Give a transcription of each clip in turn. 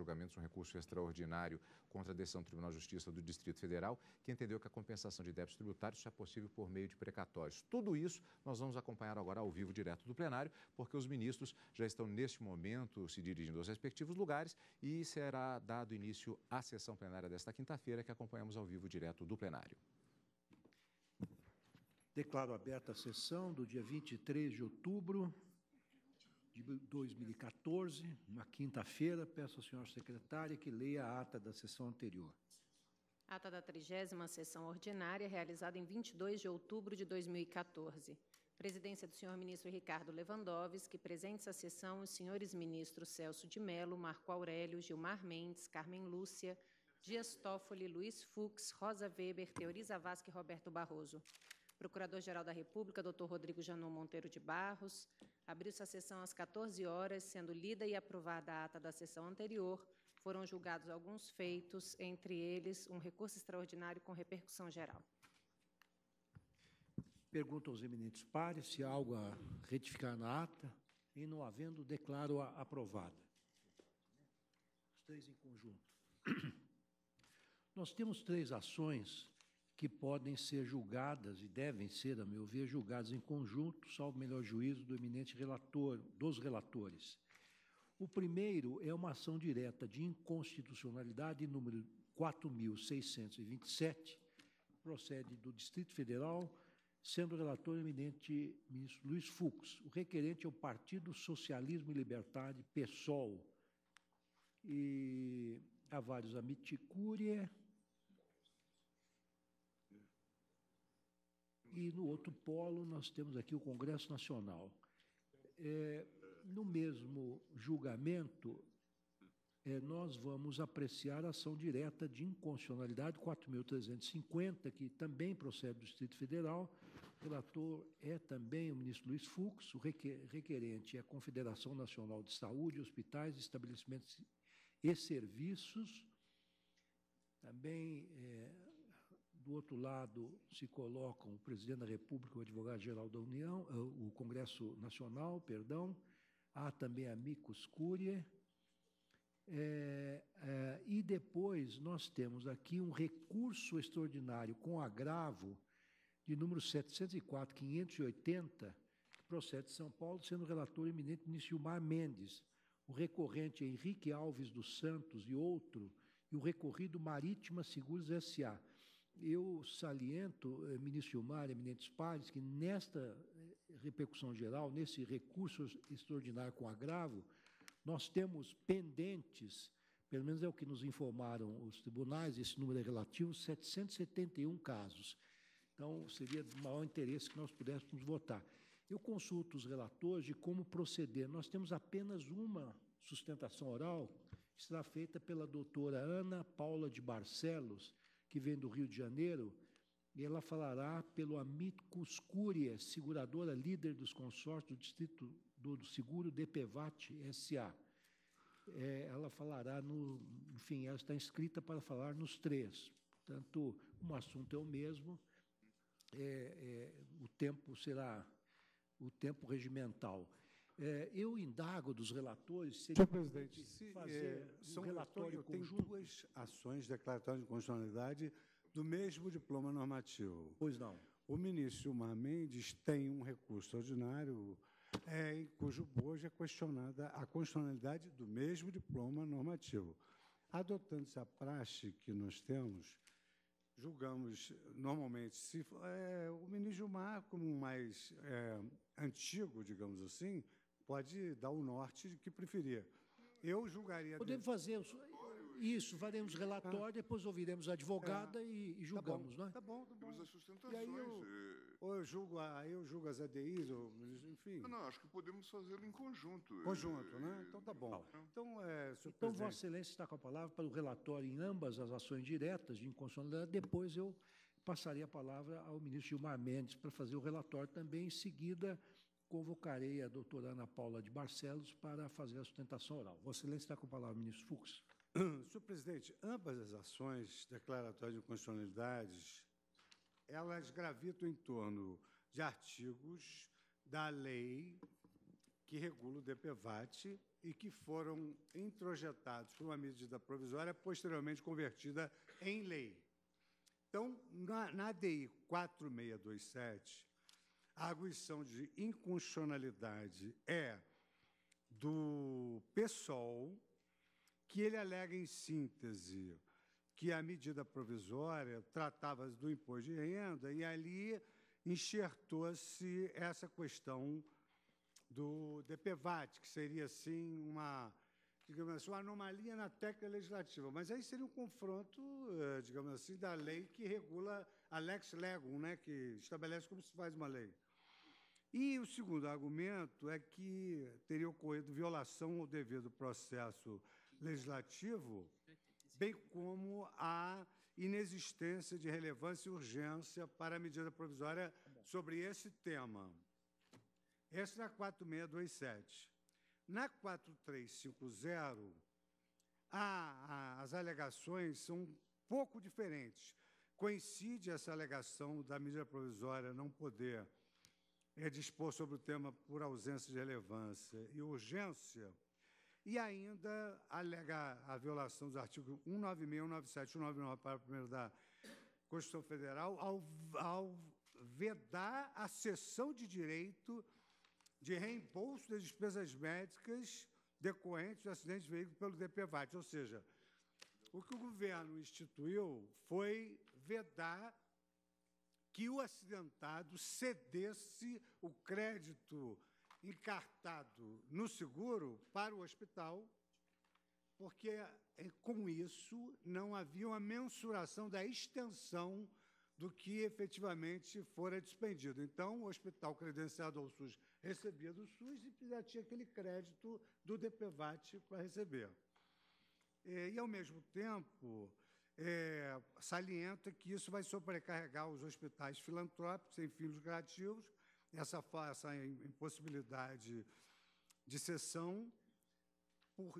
julgamento de um recurso extraordinário contra a decisão do Tribunal de Justiça do Distrito Federal, que entendeu que a compensação de débitos tributários só é possível por meio de precatórios. Tudo isso nós vamos acompanhar agora ao vivo, direto do plenário, porque os ministros já estão, neste momento, se dirigindo aos respectivos lugares e será dado início à sessão plenária desta quinta-feira, que acompanhamos ao vivo, direto do plenário. Declaro aberta a sessão do dia 23 de outubro de 2014, uma quinta-feira. Peço à senhora secretária que leia a ata da sessão anterior. Ata da 30ª sessão ordinária, realizada em 22 de outubro de 2014. Presidência do senhor ministro Ricardo Lewandowski, presentes à sessão os senhores ministros Celso de Mello, Marco Aurélio, Gilmar Mendes, Carmen Lúcia, Dias Toffoli, Luiz Fux, Rosa Weber, Teori Zavascki e Roberto Barroso. Procurador-Geral da República, Dr. Rodrigo Janot Monteiro de Barros. Abriu-se a sessão às 14 horas, sendo lida e aprovada a ata da sessão anterior. Foram julgados alguns feitos, entre eles um recurso extraordinário com repercussão geral. Pergunto aos eminentes pares se há algo a retificar na ata. E, não havendo, declaro-a aprovada. Os três em conjunto. Nós temos 3 ações que podem ser julgadas e devem ser, a meu ver, julgadas em conjunto, salvo melhor juízo do eminente relator, dos relatores. O primeiro é uma ação direta de inconstitucionalidade número 4.627, procede do Distrito Federal, sendo o relator o eminente ministro Luiz Fux. O requerente é o Partido Socialismo e Liberdade, PSOL. E há vários amiticúria. E, no outro polo, nós temos aqui o Congresso Nacional. No mesmo julgamento, nós vamos apreciar a ação direta de inconstitucionalidade 4.350, que também procede do Distrito Federal. O relator é também o ministro Luiz Fux. O requerente é a Confederação Nacional de Saúde, Hospitais, Estabelecimentos e Serviços. Também, do outro lado, se colocam o presidente da República, o advogado-geral da União, o Congresso Nacional, perdão. Há também amicus curiae. E depois nós temos aqui um recurso extraordinário com agravo de número 704.580, que procede de São Paulo, sendo relator o eminente ministro Gilmar Mendes. O recorrente é Henrique Alves dos Santos e outro, e o recorrido Marítima Seguros S.A. Eu saliento, ministro Gilmar, eminentes pares, que nesta repercussão geral, nesse recurso extraordinário com agravo, nós temos pendentes, pelo menos é o que nos informaram os tribunais, esse número é relativo, 771 casos. Então, seria de maior interesse que nós pudéssemos votar. Eu consulto os relatores de como proceder. Nós temos apenas uma sustentação oral, que será feita pela doutora Ana Paula de Barcelos, que vem do Rio de Janeiro, e ela falará pelo amicus curiae, seguradora líder dos consórcios do Distrito do Seguro DPVAT S.A. Ela falará enfim, ela está inscrita para falar nos 3. Portanto, o assunto é o mesmo, o tempo será o tempo regimental. Eu indago dos relatores... Senhor presidente, fazer um relatório conjunto. Tem 2 ações declaratórias de constitucionalidade do mesmo diploma normativo. Pois não. O ministro Gilmar Mendes tem um recurso ordinário em cujo bojo é questionada a constitucionalidade do mesmo diploma normativo. Adotando-se a praxe que nós temos, julgamos, normalmente, o ministro Gilmar, como mais antigo, digamos assim, pode dar o norte que preferir. Eu julgaria... Podemos fazer isso, faremos relatório, depois ouviremos a advogada e julgamos, não é? Tá bom. Temos as sustentações. E aí eu julgo as ADIs, enfim... Não, acho que podemos fazê-lo em conjunto. Conjunto, né? Então, tá bom. Então, senhor Então, presidente... Vossa Excelência está com a palavra para o relatório em ambas as ações diretas de inconstitucionalidade. Depois eu passarei a palavra ao ministro Gilmar Mendes para fazer o relatório também. Em seguida, convocarei a doutora Ana Paula de Barcelos para fazer a sustentação oral. Vossa Excelência está com a palavra, ministro Fux. Senhor presidente, ambas as ações declaratórias de inconstitucionalidade, elas gravitam em torno de artigos da lei que regula o DPVAT e que foram introjetados por uma medida provisória posteriormente convertida em lei. Então, na ADI 4627, a arguição de inconstitucionalidade é do PSOL, que ele alega, em síntese, que a medida provisória tratava do imposto de renda e ali enxertou-se essa questão do DPVAT, que seria, assim, uma, digamos assim, uma anomalia na técnica legislativa. Mas aí seria um confronto, digamos assim, da lei que regula a lex legum, né, que estabelece como se faz uma lei. E o segundo argumento é que teria ocorrido violação ao devido processo legislativo, bem como a inexistência de relevância e urgência para a medida provisória sobre esse tema. Essa é a 4627. Na 4350, as alegações são um pouco diferentes. Coincide essa alegação da medida provisória não poder dispor sobre o tema por ausência de relevância e urgência, e ainda alega a violação dos artigos 196, 197 e 199, parágrafo 1º da Constituição Federal, ao vedar a cessão de direito de reembolso das despesas médicas decorrentes de acidentes de veículo pelo DPVAT. Ou seja, o que o governo instituiu foi vedar que o acidentado cedesse o crédito encartado no seguro para o hospital, porque, com isso, não havia uma mensuração da extensão do que efetivamente fora despendido. Então, o hospital credenciado ao SUS recebia do SUS e já tinha aquele crédito do DPVAT para receber. E, ao mesmo tempo, salienta que isso vai sobrecarregar os hospitais filantrópicos sem fins lucrativos, essa impossibilidade de cessão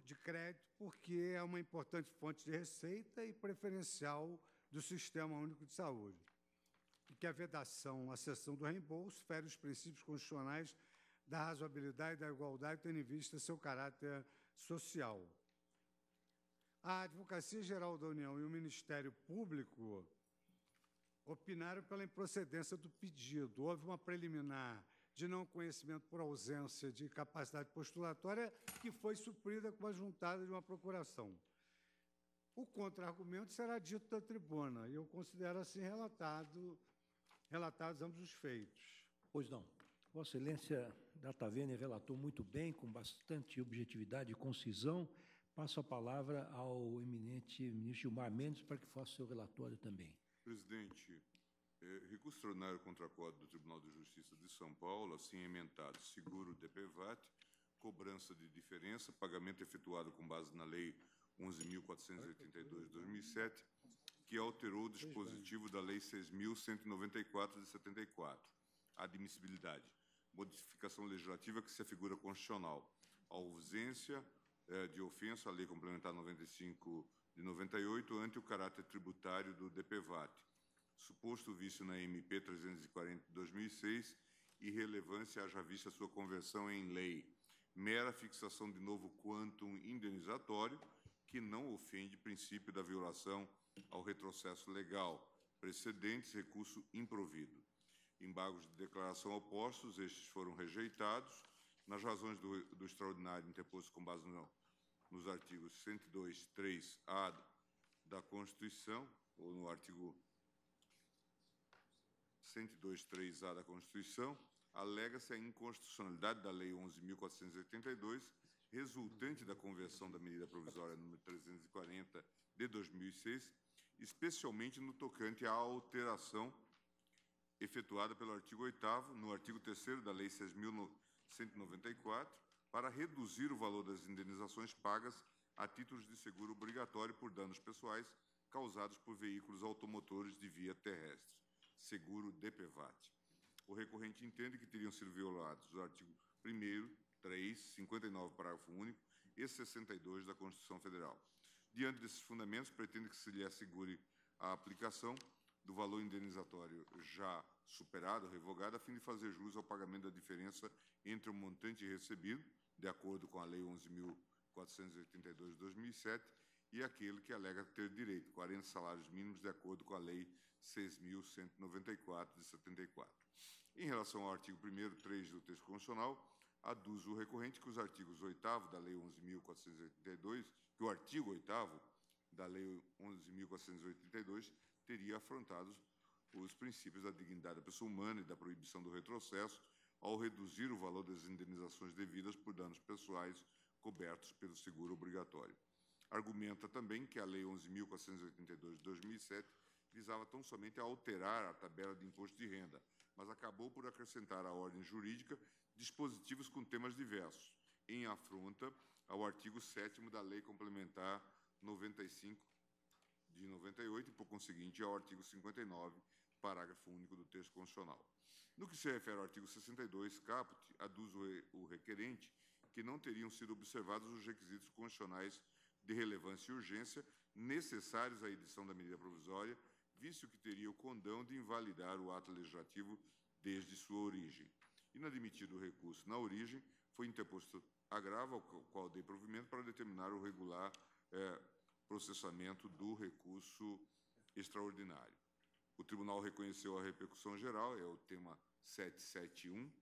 de crédito, porque é uma importante fonte de receita e preferencial do Sistema Único de Saúde, e que a vedação, a cessão do reembolso, fere os princípios constitucionais da razoabilidade e da igualdade, tendo em vista seu caráter social. A Advocacia Geral da União e o Ministério Público opinaram pela improcedência do pedido. Houve uma preliminar de não conhecimento por ausência de capacidade postulatória que foi suprida com a juntada de uma procuração. O contra-argumento será dito da tribuna, e eu considero assim relatados ambos os feitos. Pois não. Vossa Excelência Data Vênia relatou muito bem, com bastante objetividade e concisão. Passo a palavra ao eminente ministro Gilmar Mendes para que faça o seu relatório também. Presidente, recurso extraordinário contra a Código do Tribunal de Justiça de São Paulo, assim emendado, seguro DPVAT, cobrança de diferença, pagamento efetuado com base na Lei 11.482 de 2007, que alterou o dispositivo da Lei 6.194 de 74. Admissibilidade. Modificação legislativa que se afigura constitucional. A ausência de ofensa à Lei Complementar 95 de 98 ante o caráter tributário do DPVAT. Suposto vício na MP 340 de 2006, irrelevância haja vista sua conversão em lei. Mera fixação de novo quantum indenizatório, que não ofende princípio da violação ao retrocesso legal. Precedentes, recurso improvido. Embargos de declaração opostos, estes foram rejeitados. Nas razões do extraordinário interposto com base nos artigos 102.3a da Constituição, ou no artigo 102.3a da Constituição, alega-se a inconstitucionalidade da Lei 11.482, resultante da conversão da medida provisória número 340 de 2006, especialmente no tocante à alteração efetuada pelo artigo 8º, no artigo 3º da Lei 6.194, para reduzir o valor das indenizações pagas a títulos de seguro obrigatório por danos pessoais causados por veículos automotores de via terrestre, seguro DPVAT. O recorrente entende que teriam sido violados os artigos 1º, 3, 59, parágrafo único e 62 da Constituição Federal. Diante desses fundamentos, pretende que se lhe assegure a aplicação do valor indenizatório já superado, revogado, a fim de fazer jus ao pagamento da diferença entre o montante recebido, de acordo com a Lei 11.482 de 2007, e aquele que alega ter direito, 40 salários mínimos, de acordo com a Lei 6.194 de 74. Em relação ao artigo 1º, 3 do texto constitucional, aduz o recorrente que os artigos 8º da Lei 11.482, que o artigo 8º da Lei 11.482 teria afrontado os princípios da dignidade da pessoa humana e da proibição do retrocesso ao reduzir o valor das indenizações devidas por danos pessoais cobertos pelo seguro obrigatório. Argumenta também que a Lei 11.482 de 2007 visava tão somente a alterar a tabela de imposto de renda, mas acabou por acrescentar à ordem jurídica dispositivos com temas diversos, em afronta ao artigo 7º da Lei Complementar 95 de 98 e, por conseguinte, ao artigo 59, parágrafo único do texto constitucional. No que se refere ao artigo 62, caput, aduz o requerente que não teriam sido observados os requisitos constitucionais de relevância e urgência necessários à edição da medida provisória, visto que teria o condão de invalidar o ato legislativo desde sua origem. Inadmitido o recurso na origem, foi interposto agravo ao qual dei provimento para determinar o regular processamento do recurso extraordinário. O tribunal reconheceu a repercussão geral, é o tema 771,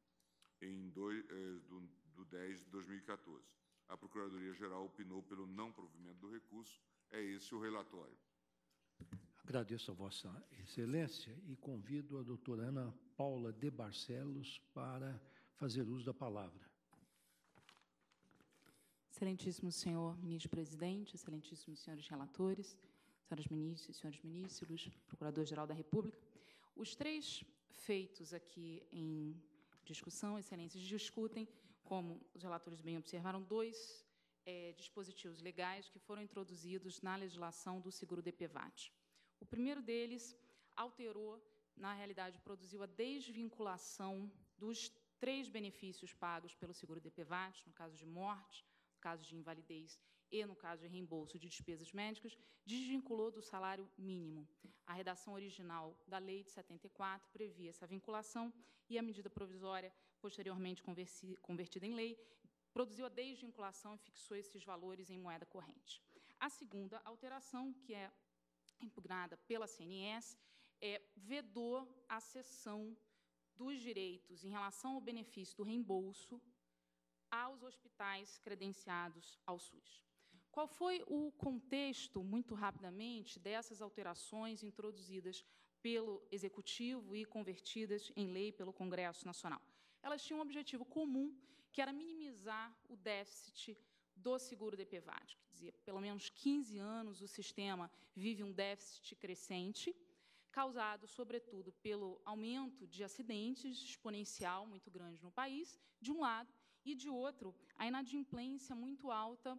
do 10 de 2014. A Procuradoria-Geral opinou pelo não provimento do recurso. É esse o relatório. Agradeço a Vossa Excelência e convido a doutora Ana Paula de Barcelos para fazer uso da palavra. Excelentíssimo senhor ministro-presidente, excelentíssimos senhores relatores, senhoras ministras e senhores ministros, Procurador-Geral da República, os três feitos aqui em discussão, excelências, discutem, como os relatores bem observaram, dois dispositivos legais que foram introduzidos na legislação do seguro-DPVAT. O primeiro deles alterou, na realidade, produziu a desvinculação dos três benefícios pagos pelo seguro-DPVAT, no caso de morte, no caso de invalidez e, no caso de reembolso de despesas médicas, desvinculou do salário mínimo. A redação original da Lei de 74 previa essa vinculação e a medida provisória, posteriormente convertida em lei, produziu a desvinculação e fixou esses valores em moeda corrente. A segunda alteração, que é impugnada pela CNS, vedou a cessão dos direitos em relação ao benefício do reembolso aos hospitais credenciados ao SUS. Qual foi o contexto, muito rapidamente, dessas alterações introduzidas pelo Executivo e convertidas em lei pelo Congresso Nacional? Elas tinham um objetivo comum, que era minimizar o déficit do seguro-DPVAT. Quer dizer, pelo menos 15 anos o sistema vive um déficit crescente, causado, sobretudo, pelo aumento de acidentes exponencial muito grande no país, de um lado, e, de outro, a inadimplência muito alta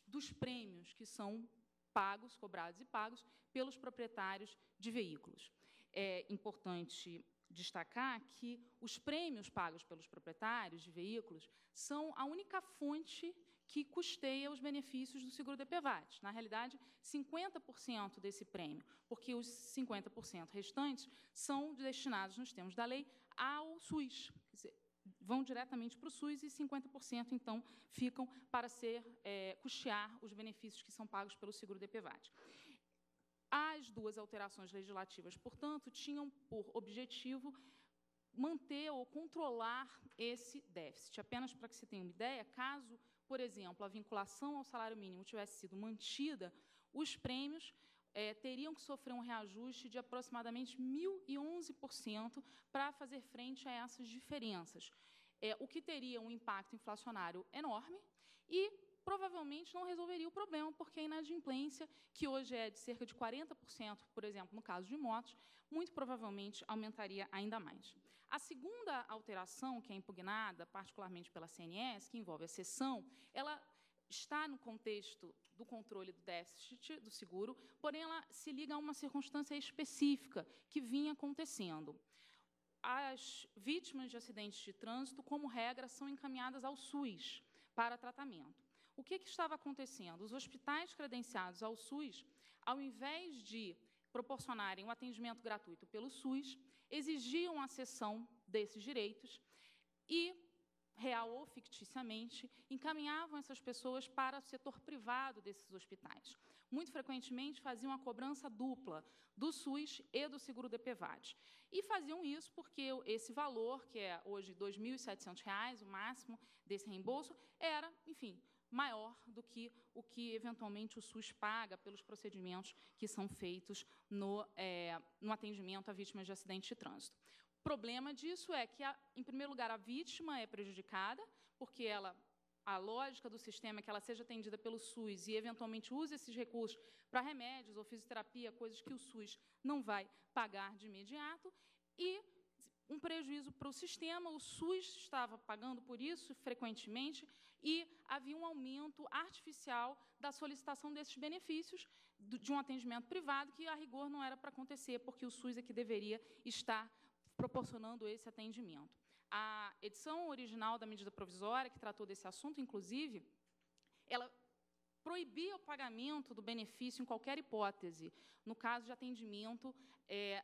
dos prêmios que são pagos, cobrados e pagos pelos proprietários de veículos. É importante destacar que os prêmios pagos pelos proprietários de veículos são a única fonte que custeia os benefícios do seguro-DPVAT. Na realidade, 50% desse prêmio, porque os 50% restantes são destinados, nos termos da lei, ao SUS. Quer dizer, vão diretamente para o SUS e 50%, então, ficam para custear os benefícios que são pagos pelo seguro-DPVAT. As duas alterações legislativas, portanto, tinham por objetivo manter ou controlar esse déficit. Apenas para que se tenha uma ideia, caso, por exemplo, a vinculação ao salário mínimo tivesse sido mantida, os prêmios teriam que sofrer um reajuste de aproximadamente 1.011% para fazer frente a essas diferenças, o que teria um impacto inflacionário enorme e provavelmente não resolveria o problema, porque a inadimplência, que hoje é de cerca de 40%, por exemplo, no caso de motos, muito provavelmente aumentaria ainda mais. A segunda alteração, que é impugnada, particularmente pela CNS, que envolve a cessão, ela está no contexto do controle do déficit do seguro, porém ela se liga a uma circunstância específica que vinha acontecendo. As vítimas de acidentes de trânsito, como regra, são encaminhadas ao SUS para tratamento. O que estava acontecendo? Os hospitais credenciados ao SUS, ao invés de proporcionarem o atendimento gratuito pelo SUS, exigiam a cessão desses direitos e, real ou ficticiamente, encaminhavam essas pessoas para o setor privado desses hospitais. Muito frequentemente faziam a cobrança dupla do SUS e do seguro-DPVAT. E faziam isso porque esse valor, que é hoje R$ 2.700, o máximo desse reembolso, era, enfim, maior do que o que, eventualmente, o SUS paga pelos procedimentos que são feitos no atendimento a vítimas de acidente de trânsito. O problema disso é que, em primeiro lugar, a vítima é prejudicada, porque a lógica do sistema é que ela seja atendida pelo SUS e, eventualmente, use esses recursos para remédios ou fisioterapia, coisas que o SUS não vai pagar de imediato, e um prejuízo para o sistema. O SUS estava pagando por isso frequentemente e havia um aumento artificial da solicitação desses benefícios de um atendimento privado que, a rigor, não era para acontecer, porque o SUS é que deveria estar proporcionando esse atendimento. A edição original da medida provisória, que tratou desse assunto, inclusive, ela proibia o pagamento do benefício em qualquer hipótese, no caso de atendimento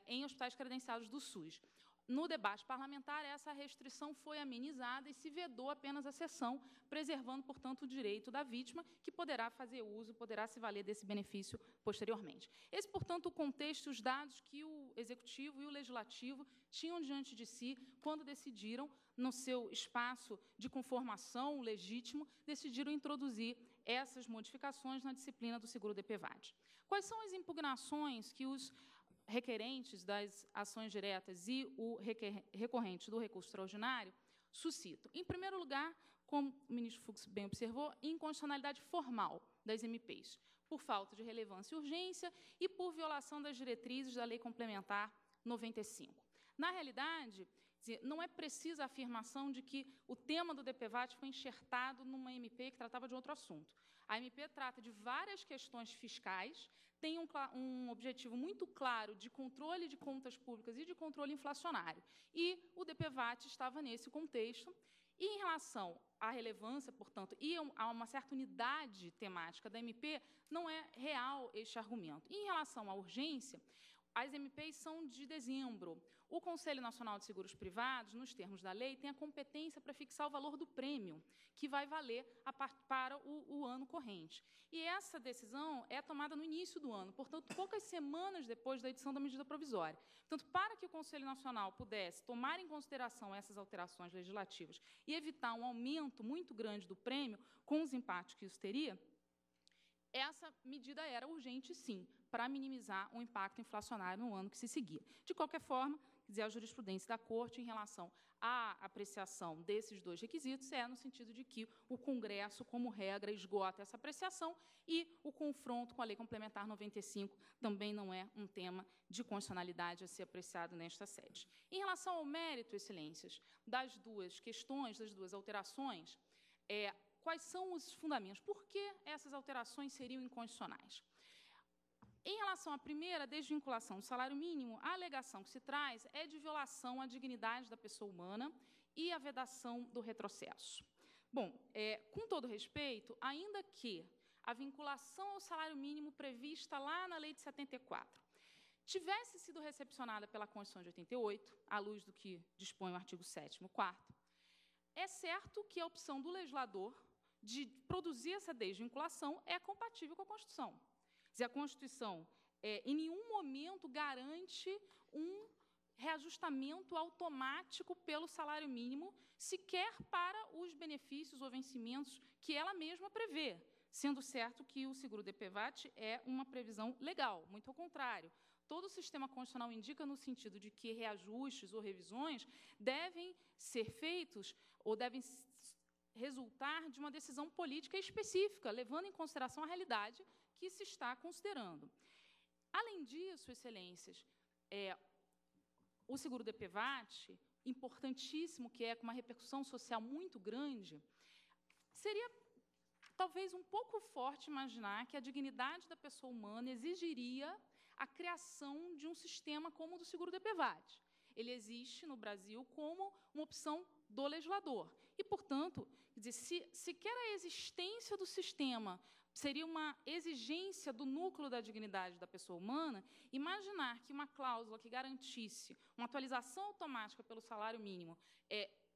em hospitais credenciados do SUS. No debate parlamentar, essa restrição foi amenizada e se vedou apenas a cessão, preservando, portanto, o direito da vítima, que poderá fazer uso, poderá se valer desse benefício posteriormente. Esse, portanto, o contexto e os dados que o Executivo e o Legislativo tinham diante de si quando decidiram, no seu espaço de conformação legítimo, decidiram introduzir essas modificações na disciplina do seguro-DPVAT. Quais são as impugnações que os requerentes das ações diretas e o recorrente do recurso extraordinário suscitam? Em primeiro lugar, como o ministro Fux bem observou, inconstitucionalidade formal das MPs, por falta de relevância e urgência e por violação das diretrizes da Lei Complementar 95. Na realidade, não é precisa a afirmação de que o tema do DPVAT foi enxertado numa MP que tratava de outro assunto. A MP trata de várias questões fiscais, tem um objetivo muito claro de controle de contas públicas e de controle inflacionário. E o DPVAT estava nesse contexto. E, em relação à relevância, portanto, e a uma certa unidade temática da MP, não é real este argumento. E, em relação à urgência, as MPs são de dezembro. O Conselho Nacional de Seguros Privados, nos termos da lei, tem a competência para fixar o valor do prêmio, que vai valer para o ano corrente. E essa decisão é tomada no início do ano, portanto, poucas semanas depois da edição da medida provisória. Portanto, para que o Conselho Nacional pudesse tomar em consideração essas alterações legislativas e evitar um aumento muito grande do prêmio, com os impactos que isso teria, essa medida era urgente, sim, para minimizar o impacto inflacionário no ano que se seguia. De qualquer forma, quer dizer, a jurisprudência da Corte em relação à apreciação desses dois requisitos é no sentido de que o Congresso, como regra, esgota essa apreciação e o confronto com a Lei Complementar 95 também não é um tema de constitucionalidade a ser apreciado nesta sede. Em relação ao mérito, excelências, das duas questões, das duas alterações, quais são os fundamentos? Por que essas alterações seriam inconstitucionais? Em relação à primeira, desvinculação do salário mínimo, a alegação que se traz é de violação à dignidade da pessoa humana e a vedação do retrocesso. Bom, com todo respeito, ainda que a vinculação ao salário mínimo prevista lá na Lei de 74 tivesse sido recepcionada pela Constituição de 88, à luz do que dispõe o artigo 7º, 4º, é certo que a opção do legislador de produzir essa desvinculação é compatível com a Constituição. A Constituição, em nenhum momento, garante um reajustamento automático pelo salário mínimo, sequer para os benefícios ou vencimentos que ela mesma prevê, sendo certo que o seguro-DPVAT é uma previsão legal, muito ao contrário. Todo o sistema constitucional indica no sentido de que reajustes ou revisões devem ser feitos ou devem resultar de uma decisão política específica, levando em consideração a realidade que se está considerando. Além disso, excelências, o seguro-DPVAT, importantíssimo, que é com uma repercussão social muito grande, seria talvez um pouco forte imaginar que a dignidade da pessoa humana exigiria a criação de um sistema como o do seguro-DPVAT. Ele existe no Brasil como uma opção do legislador. E, portanto, quer dizer, sequer a existência do sistema seria uma exigência do núcleo da dignidade da pessoa humana imaginar que uma cláusula que garantisse uma atualização automática pelo salário mínimo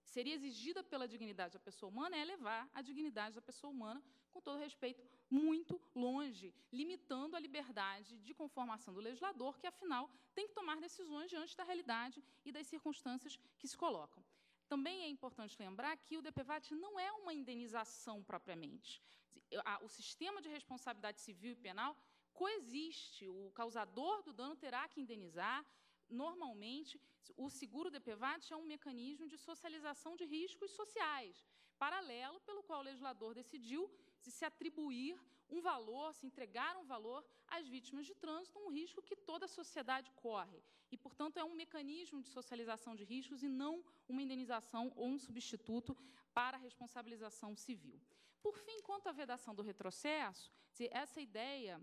seria exigida pela dignidade da pessoa humana, é elevar a dignidade da pessoa humana, com todo respeito, muito longe, limitando a liberdade de conformação do legislador, que, afinal, tem que tomar decisões diante da realidade e das circunstâncias que se colocam. Também é importante lembrar que o DPVAT não é uma indenização propriamente. O sistema de responsabilidade civil e penal coexiste. O causador do dano terá que indenizar. Normalmente, o seguro DPVAT é um mecanismo de socialização de riscos sociais, paralelo pelo qual o legislador decidiu se atribuir um valor, se entregar um valor às vítimas de trânsito, um risco que toda a sociedade corre. E, portanto, é um mecanismo de socialização de riscos e não uma indenização ou um substituto para a responsabilização civil. Por fim, quanto à vedação do retrocesso, essa ideia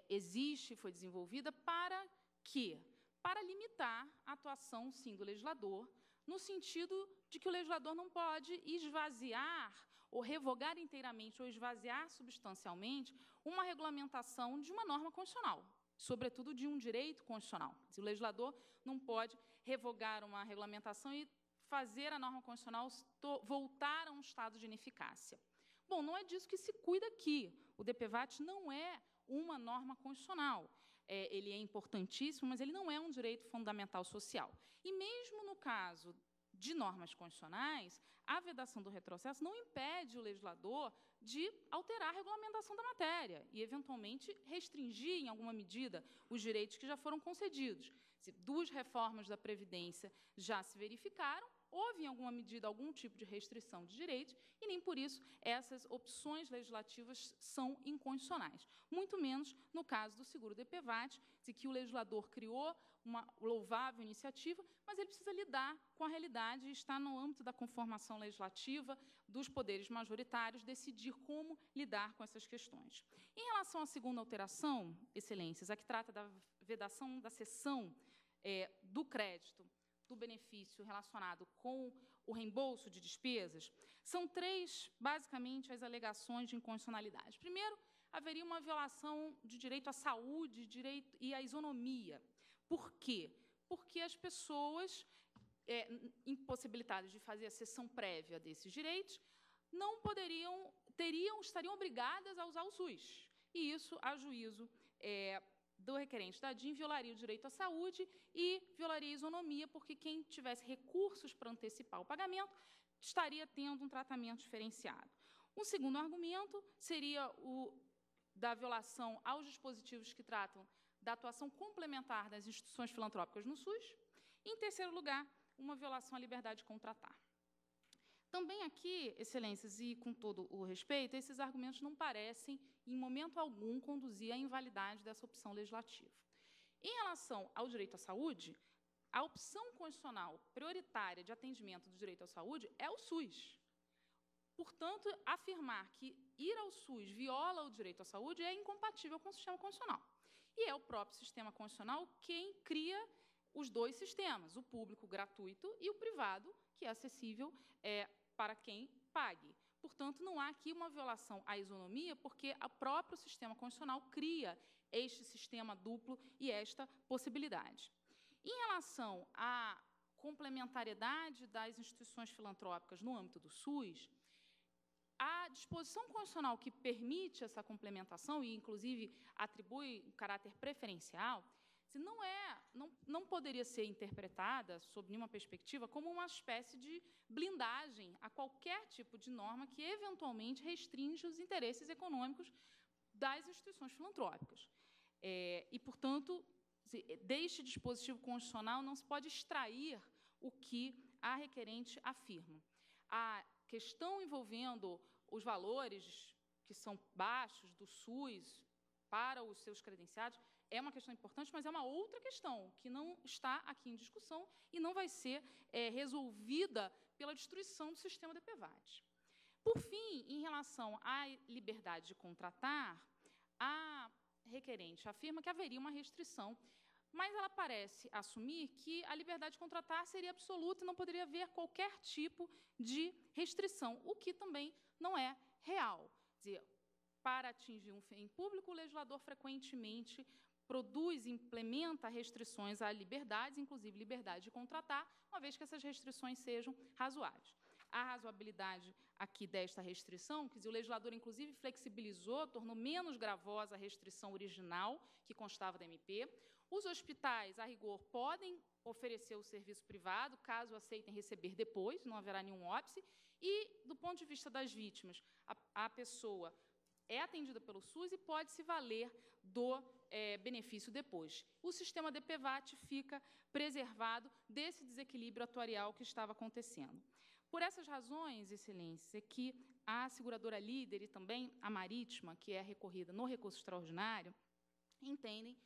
existe, foi desenvolvida para quê? Para limitar a atuação, sim, do legislador, no sentido de que o legislador não pode esvaziar ou revogar inteiramente ou esvaziar substancialmente uma regulamentação de uma norma constitucional, sobretudo de um direito constitucional. O legislador não pode revogar uma regulamentação e fazer a norma constitucional voltar a um estado de ineficácia. Bom, não é disso que se cuida aqui. O DPVAT não é uma norma constitucional. Ele é importantíssimo, mas ele não é um direito fundamental social. E mesmo no caso de normas constitucionais, a vedação do retrocesso não impede o legislador de alterar a regulamentação da matéria e, eventualmente, restringir, em alguma medida, os direitos que já foram concedidos. Se 2 reformas da Previdência já se verificaram, houve, em alguma medida, algum tipo de restrição de direitos e, nem por isso, essas opções legislativas são inconstitucionais. Muito menos no caso do seguro DPVAT, de que o legislador criou uma louvável iniciativa, mas ele precisa lidar com a realidade e está no âmbito da conformação legislativa dos poderes majoritários decidir como lidar com essas questões. Em relação à segunda alteração, Excelências, a que trata da vedação da cessão do crédito do benefício relacionado com o reembolso de despesas, são 3, basicamente, as alegações de inconstitucionalidade. Primeiro, haveria uma violação de direito à saúde e à isonomia. Por quê? Porque as pessoas impossibilitadas de fazer a cessão prévia desses direitos não estariam obrigadas a usar o SUS. E isso, a juízo do requerente da DIN, violaria o direito à saúde e violaria a isonomia, porque quem tivesse recursos para antecipar o pagamento estaria tendo um tratamento diferenciado. Um segundo argumento seria o da violação aos dispositivos que tratam da atuação complementar das instituições filantrópicas no SUS. E, em terceiro lugar, uma violação à liberdade de contratar. Também aqui, Excelências, e com todo o respeito, esses argumentos não parecem, em momento algum, conduzir à invalidade dessa opção legislativa. Em relação ao direito à saúde, a opção constitucional prioritária de atendimento do direito à saúde é o SUS. Portanto, afirmar que ir ao SUS viola o direito à saúde é incompatível com o sistema constitucional. E é o próprio sistema constitucional quem cria os 2 sistemas, o público gratuito e o privado, que é acessível para quem pague. Portanto, não há aqui uma violação à isonomia, porque o próprio sistema constitucional cria este sistema duplo e esta possibilidade. Em relação à complementariedade das instituições filantrópicas no âmbito do SUS, a disposição constitucional que permite essa complementação e, inclusive, atribui um caráter preferencial, não poderia ser interpretada, sob nenhuma perspectiva, como uma espécie de blindagem a qualquer tipo de norma que, eventualmente, restringe os interesses econômicos das instituições filantrópicas. E, portanto, deste dispositivo constitucional não se pode extrair o que a requerente afirma. A questão envolvendo os valores que são baixos do SUS para os seus credenciados é uma questão importante, mas é uma outra questão que não está aqui em discussão e não vai ser resolvida pela destruição do sistema DPVAT. Por fim, em relação à liberdade de contratar, a requerente afirma que haveria uma restrição, mas ela parece assumir que a liberdade de contratar seria absoluta e não poderia haver qualquer tipo de restrição, o que também não é real. Quer dizer, para atingir um fim público, o legislador frequentemente produz e implementa restrições a liberdades, inclusive liberdade de contratar, uma vez que essas restrições sejam razoáveis. A razoabilidade aqui desta restrição, quer dizer, o legislador, inclusive, flexibilizou, tornou menos gravosa a restrição original que constava da MP. Os hospitais, a rigor, podem oferecer o serviço privado, caso aceitem receber depois, não haverá nenhum óbice. E, do ponto de vista das vítimas, a pessoa é atendida pelo SUS e pode se valer do benefício depois. O sistema DPVAT fica preservado desse desequilíbrio atuarial que estava acontecendo. Por essas razões, Excelência, é que a seguradora líder e também a marítima, que é recorrida no recurso extraordinário, entendem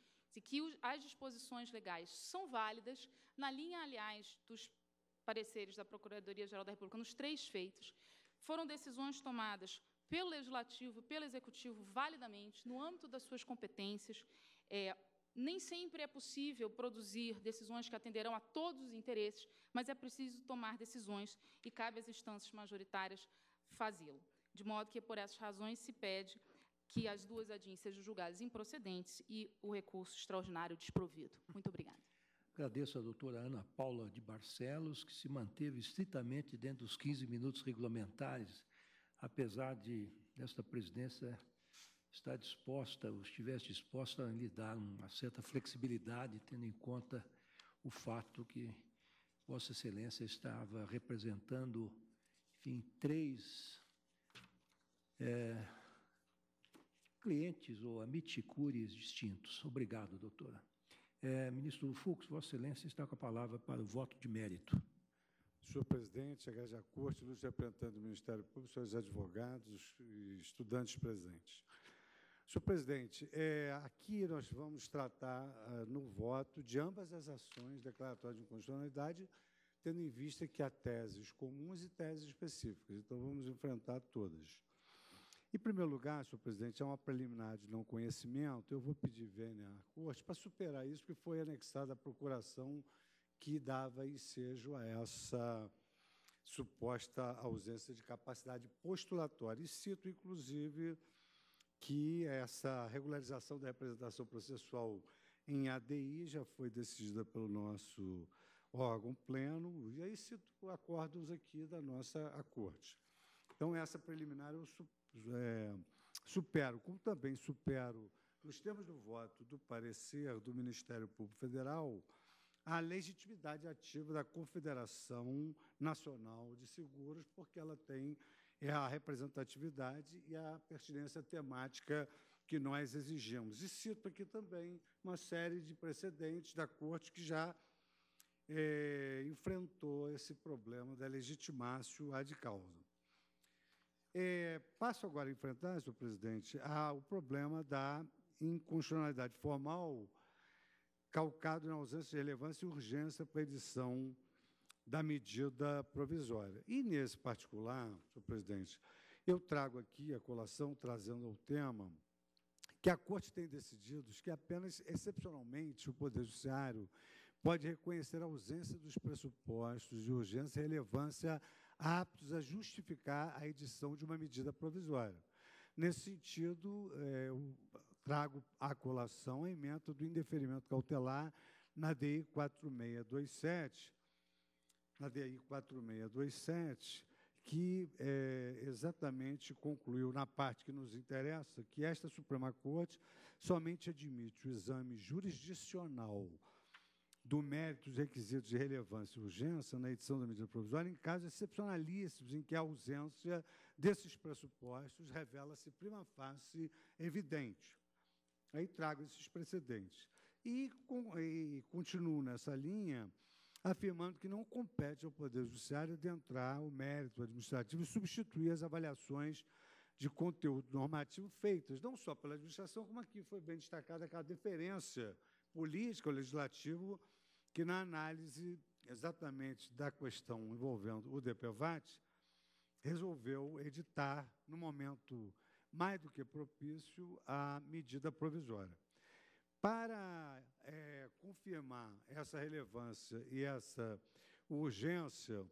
que as disposições legais são válidas, na linha, aliás, dos pareceres da Procuradoria-Geral da República, nos 3 feitos. Foram decisões tomadas pelo Legislativo, pelo Executivo, validamente, no âmbito das suas competências. Nem sempre é possível produzir decisões que atenderão a todos os interesses, mas é preciso tomar decisões e cabe às instâncias majoritárias fazê-lo. De modo que, por essas razões, se pede que as 2 ADIs sejam julgadas improcedentes e o recurso extraordinário desprovido. Muito obrigada. Agradeço à doutora Ana Paula de Barcelos, que se manteve estritamente dentro dos 15 minutos regulamentares, apesar de, desta presidência, estar disposta, ou estivesse disposta a lhe dar uma certa flexibilidade, tendo em conta o fato que Vossa Excelência estava representando, enfim, 3 clientes ou amiticúrios distintos. Obrigado, doutora. Ministro Fux, Vossa Excelência está com a palavra para o voto de mérito. Senhor presidente, Egrégia Corte, ilustres representantes do Ministério Público, senhores advogados e estudantes presentes. Senhor presidente, aqui nós vamos tratar no voto de ambas as ações declaratórias de inconstitucionalidade, tendo em vista que há teses comuns e teses específicas. Então, vamos enfrentar todas. Em primeiro lugar, senhor presidente, é uma preliminar de não conhecimento. Eu vou pedir vênia à Corte para superar isso, porque foi anexada a procuração que dava ensejo a essa suposta ausência de capacidade postulatória. E cito, inclusive, que essa regularização da representação processual em ADI já foi decidida pelo nosso órgão pleno, e aí cito acordos aqui da nossa Corte. Então, essa preliminar eu supero, como também supero, nos termos do voto, do parecer do Ministério Público Federal, a legitimidade ativa da Confederação Nacional de Seguros, porque ela tem a representatividade e a pertinência temática que nós exigimos. E cito aqui também uma série de precedentes da Corte que já enfrentou esse problema da legitimácio ad causa. Passo agora a enfrentar, senhor presidente, o problema da inconstitucionalidade formal calcado na ausência de relevância e urgência para a edição da medida provisória. E, nesse particular, senhor presidente, eu trago aqui a colação, trazendo ao tema, que a Corte tem decidido que apenas, excepcionalmente, o Poder Judiciário pode reconhecer a ausência dos pressupostos de urgência e relevância aptos a justificar a edição de uma medida provisória. Nesse sentido, eu trago à colação a ementa do indeferimento cautelar na DI 4627, que exatamente concluiu, na parte que nos interessa, que esta Suprema Corte somente admite o exame jurisdicional do mérito dos requisitos de relevância e urgência na edição da medida provisória em casos excepcionalíssimos em que a ausência desses pressupostos revela-se prima facie evidente. Aí trago esses precedentes. E continuo nessa linha, afirmando que não compete ao Poder Judiciário adentrar o mérito administrativo e substituir as avaliações de conteúdo normativo feitas, não só pela administração, como aqui foi bem destacada aquela deferência política ao legislativo, que na análise exatamente da questão envolvendo o DPVAT, resolveu editar, no momento mais do que propício, a medida provisória. Para confirmar essa relevância e essa urgência,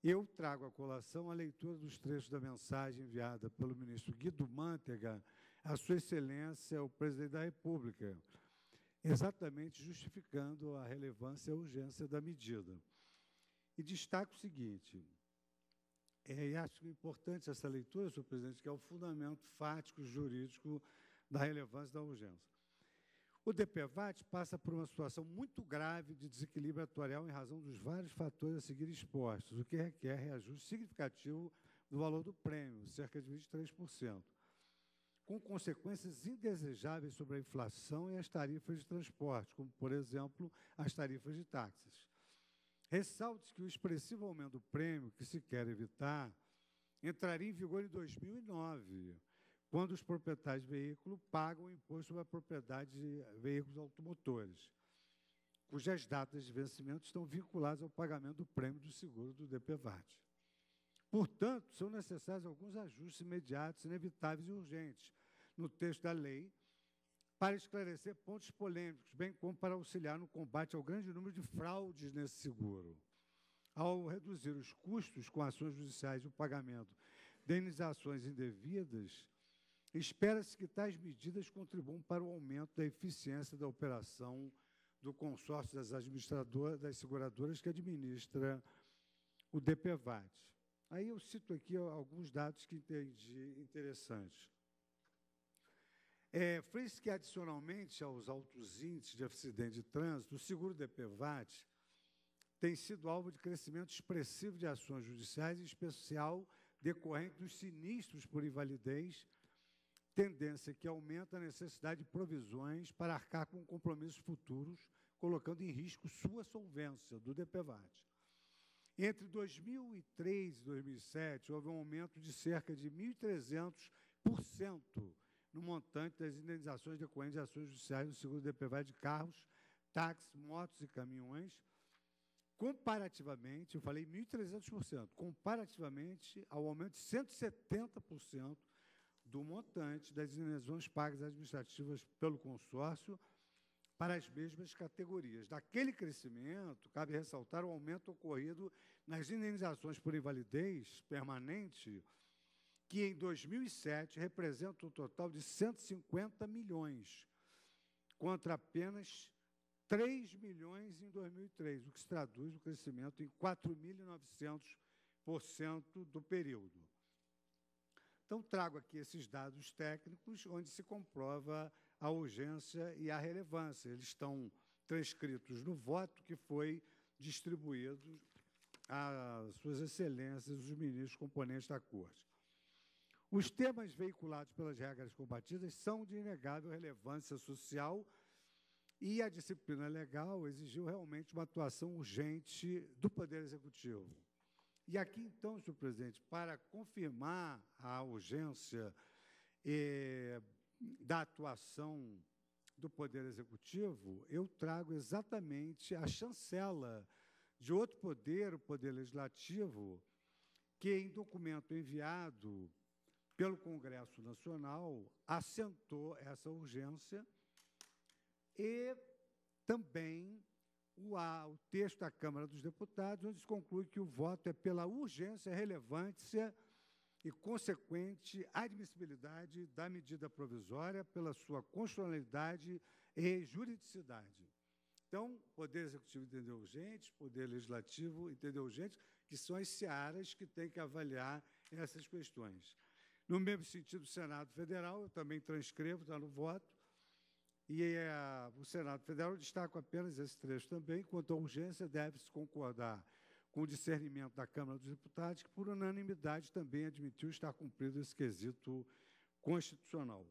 Eu trago à colação a leitura dos trechos da mensagem enviada pelo ministro Guido Mantega à Sua Excelência, o Presidente da República, exatamente justificando a relevância e a urgência da medida. E destaco o seguinte, e acho importante essa leitura, senhor presidente, que é o fundamento fático jurídico da relevância da urgência. O DPVAT passa por uma situação muito grave de desequilíbrio atuarial em razão dos vários fatores a seguir expostos, o que requer reajuste significativo do valor do prêmio, cerca de 23%, com consequências indesejáveis sobre a inflação e as tarifas de transporte, como, por exemplo, as tarifas de táxis. Ressalte que o expressivo aumento do prêmio que se quer evitar entraria em vigor em 2009, quando os proprietários de veículo pagam o imposto sobre a propriedade de veículos automotores, cujas datas de vencimento estão vinculadas ao pagamento do prêmio do seguro do DPVAT. Portanto, são necessários alguns ajustes imediatos, inevitáveis e urgentes no texto da lei para esclarecer pontos polêmicos, bem como para auxiliar no combate ao grande número de fraudes nesse seguro. Ao reduzir os custos com ações judiciais e o pagamento de indenizações indevidas, espera-se que tais medidas contribuam para o aumento da eficiência da operação do consórcio das seguradoras que administra o DPVAT. Aí eu cito aqui alguns dados que entendi interessantes. Fez que, adicionalmente aos altos índices de acidente de trânsito, o seguro DPVAT tem sido alvo de crescimento expressivo de ações judiciais, em especial decorrente dos sinistros por invalidez, tendência que aumenta a necessidade de provisões para arcar com compromissos futuros, colocando em risco sua solvência do DPVAT. Entre 2003 e 2007, houve um aumento de cerca de 1.300% no montante das indenizações decorrentes de ações judiciais no seguro DPVAT de carros, táxis, motos e caminhões, comparativamente, eu falei 1.300%, comparativamente ao aumento de 170% do montante das indenizações pagas administrativas pelo consórcio para as mesmas categorias. Daquele crescimento, cabe ressaltar o aumento ocorrido nas indenizações por invalidez permanente, que em 2007 representa um total de 150 milhões, contra apenas 3 milhões em 2003, o que se traduz no crescimento em 4.900% do período. Então, trago aqui esses dados técnicos, onde se comprova a urgência e a relevância. Eles estão transcritos no voto que foi distribuído às suas excelências, os ministros componentes da Corte. Os temas veiculados pelas regras combatidas são de inegável relevância social e a disciplina legal exigiu realmente uma atuação urgente do Poder Executivo. E aqui, então, senhor presidente, para confirmar a urgência da atuação do Poder Executivo, eu trago exatamente a chancela de outro poder, o Poder Legislativo, que, em documento enviado pelo Congresso Nacional, assentou essa urgência e também o texto da Câmara dos Deputados, onde se conclui que o voto é pela urgência, relevância e consequente admissibilidade da medida provisória, pela sua constitucionalidade e juridicidade. Então, o Poder Executivo entendeu urgente, o Poder Legislativo entendeu urgente, que são as searas que têm que avaliar essas questões. No mesmo sentido, o Senado Federal, eu também transcrevo, está no voto, e o Senado Federal, eu destaco apenas esse trecho também, quanto à urgência, deve-se concordar com o discernimento da Câmara dos Deputados, que, por unanimidade, também admitiu estar cumprido esse quesito constitucional.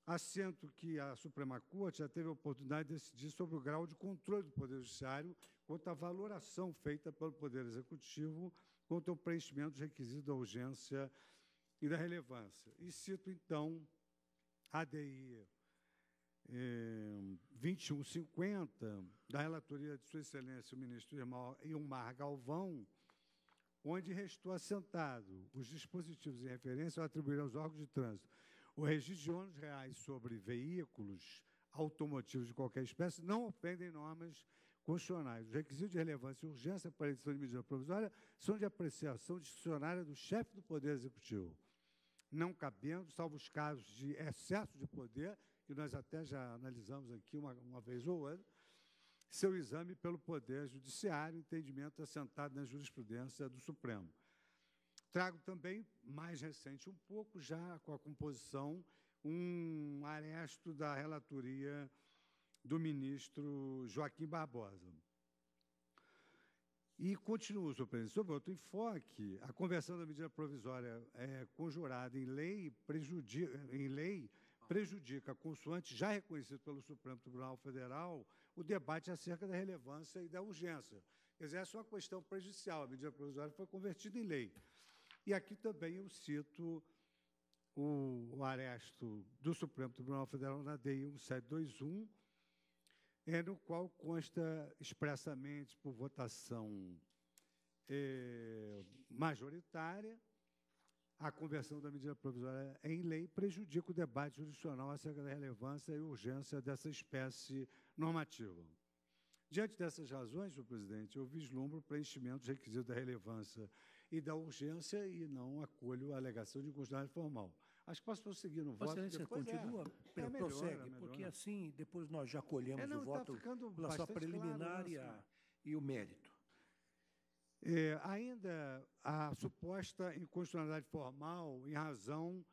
Assento que a Suprema Corte já teve a oportunidade de decidir sobre o grau de controle do Poder Judiciário quanto à valoração feita pelo Poder Executivo quanto ao preenchimento dos requisitos da urgência e da relevância. E cito, então, a ADI 2150, da relatoria de Sua Excelência, o ministro Ilmar Galvão, onde restou assentado os dispositivos em referência ao atribuir aos órgãos de trânsito o registro de ônus reais sobre veículos automotivos de qualquer espécie não ofendem normas constitucionais. Os requisitos de relevância e urgência para a edição de medida provisória são de apreciação discricionária do chefe do Poder Executivo, não cabendo, salvo os casos de excesso de poder, que nós até já analisamos aqui uma vez ou outra, seu exame pelo Poder Judiciário, entendimento assentado na jurisprudência do Supremo. Trago também, mais recente um pouco, já com a composição, um aresto da relatoria do ministro Joaquim Barbosa. E continuo, senhor presidente, sob outro enfoque, a conversão da medida provisória conjurada em lei prejudica, consoante já reconhecido pelo Supremo Tribunal Federal, o debate acerca da relevância e da urgência. Quer dizer, essa é uma questão prejudicial. A medida provisória foi convertida em lei. E aqui também eu cito o aresto do Supremo Tribunal Federal na DI 1721, no qual consta expressamente por votação majoritária a conversão da medida provisória em lei prejudica o debate jurisdicional acerca da relevância e urgência dessa espécie normativa. Diante dessas razões, senhor presidente, eu vislumbro o preenchimento dos requisitos da relevância e da urgência e não acolho a alegação de inconstitucionalidade formal. Acho que posso prosseguir no voto. Vossa Excelência, continua, prossegue, melhor. porque assim depois nós já colhemos o voto pela sua preliminar e o mérito. Ainda a suposta inconstitucionalidade formal em razão,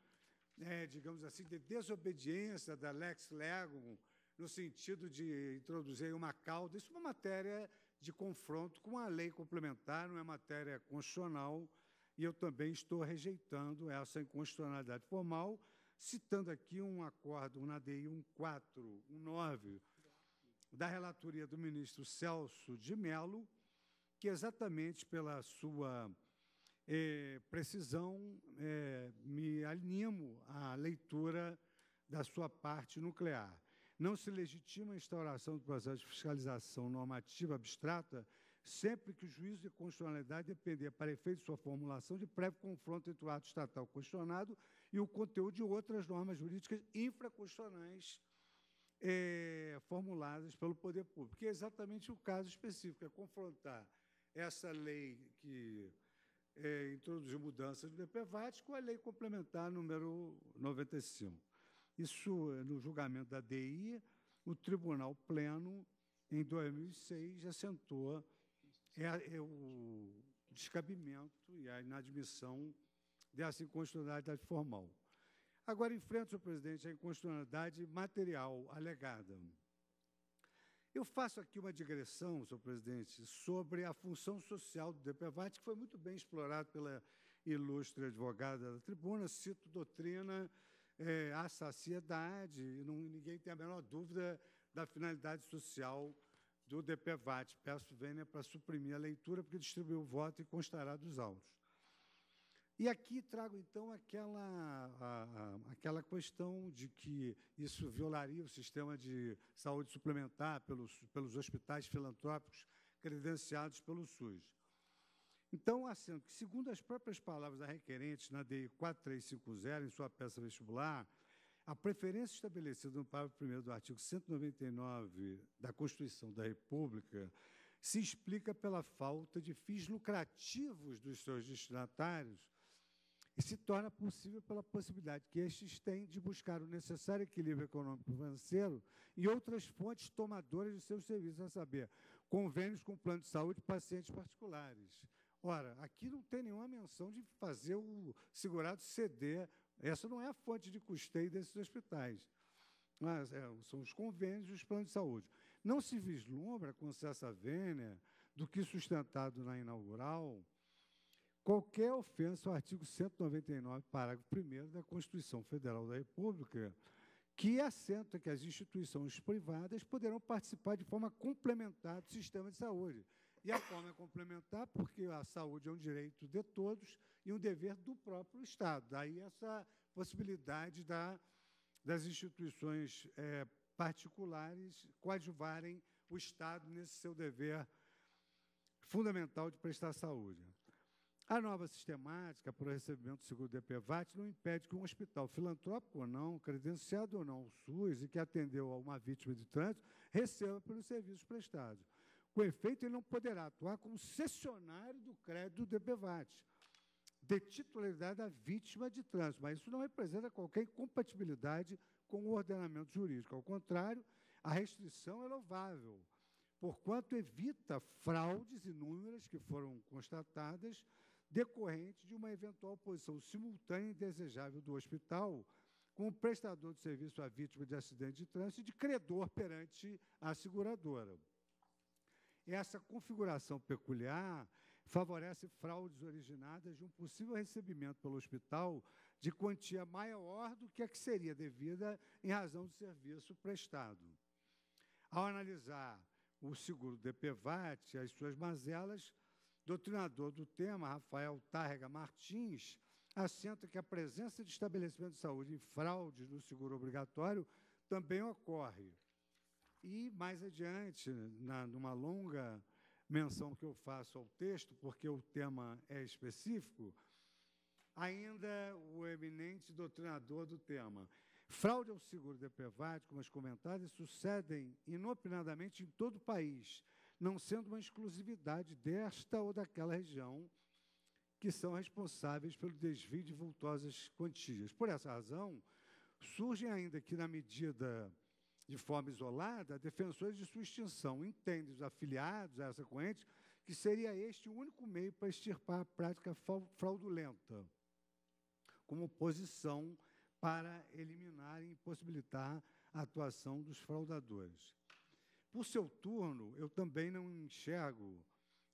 digamos assim, de desobediência da lex legum, no sentido de introduzir uma cauda. Isso é uma matéria de confronto com a lei complementar, não é matéria constitucional, e eu também estou rejeitando essa inconstitucionalidade formal, citando aqui um acordo na DI 1419 da relatoria do ministro Celso de Mello, que exatamente pela sua precisão me animo à leitura da sua parte nuclear. Não se legitima a instauração do processo de fiscalização normativa abstrata sempre que o juízo de constitucionalidade depender, para efeito de sua formulação, de prévio confronto entre o ato estatal questionado e o conteúdo de outras normas jurídicas infraconstitucionais formuladas pelo poder público, que é exatamente o caso específico, é confrontar essa lei que introduziu mudanças no DPVAT com a lei complementar número 95. Isso, no julgamento da DI, o Tribunal Pleno, em 2006, assentou o descabimento e a inadmissão dessa inconstitucionalidade formal. Agora, enfrento, senhor presidente, a inconstitucionalidade material alegada. Eu faço aqui uma digressão, senhor presidente, sobre a função social do DPVAT, que foi muito bem explorado pela ilustre advogada da tribuna. Cito doutrina à saciedade, e ninguém tem a menor dúvida da finalidade social do DPVAT. Peço vênia para suprimir a leitura, porque distribuiu o voto e constará dos autos. E aqui trago, então, aquela questão de que isso violaria o sistema de saúde suplementar pelos hospitais filantrópicos credenciados pelo SUS. Então, assento que, segundo as próprias palavras da requerente na DI 4350, em sua peça vestibular, a preferência estabelecida no parágrafo 1º do artigo 199 da Constituição da República se explica pela falta de fins lucrativos dos seus destinatários e se torna possível pela possibilidade que estes têm de buscar o necessário equilíbrio econômico-financeiro e outras fontes tomadoras de seus serviços, a saber, convênios com plano de saúde e pacientes particulares. Ora, aqui não tem nenhuma menção de fazer o segurado ceder. Essa não é a fonte de custeio desses hospitais. Mas, são os convênios e os planos de saúde. Não se vislumbra, com essa vênia, do que sustentado na inaugural, qualquer ofensa ao artigo 199, parágrafo 1º da Constituição Federal da República, que assenta que as instituições privadas poderão participar de forma complementar do sistema de saúde. E a forma é complementar porque a saúde é um direito de todos e um dever do próprio Estado. Daí essa possibilidade das instituições particulares coadjuvarem o Estado nesse seu dever fundamental de prestar saúde. A nova sistemática para o recebimento do seguro DPVAT não impede que um hospital filantrópico ou não, credenciado ou não ao SUS e que atendeu a uma vítima de trânsito, receba pelos serviços prestados. Com efeito, ele não poderá atuar como cessionário do crédito do DPVAT, de titularidade da vítima de trânsito, mas isso não representa qualquer incompatibilidade com o ordenamento jurídico. Ao contrário, a restrição é louvável, porquanto evita fraudes inúmeras que foram constatadas decorrente de uma eventual posição simultânea e indesejável do hospital como prestador de serviço à vítima de acidente de trânsito e de credor perante a seguradora. Essa configuração peculiar favorece fraudes originadas de um possível recebimento pelo hospital de quantia maior do que a que seria devida em razão do serviço prestado. Ao analisar o seguro DPVAT e as suas mazelas, doutrinador do tema, Rafael Tárrega Martins, assenta que a presença de estabelecimento de saúde em fraudes no seguro obrigatório também ocorre. E, mais adiante, numa longa menção que eu faço ao texto, porque o tema é específico, ainda o eminente doutrinador do tema. Fraude ao seguro DPVAT, como as comentadas, sucedem inopinadamente em todo o país, não sendo uma exclusividade desta ou daquela região que são responsáveis pelo desvio de vultosas quantias. Por essa razão, surgem ainda que, na medida de forma isolada, defensores de sua extinção. Entendem os afiliados a essa corrente que seria este o único meio para extirpar a prática fraudulenta, como posição para eliminar e impossibilitar a atuação dos fraudadores. Por seu turno, eu também não enxergo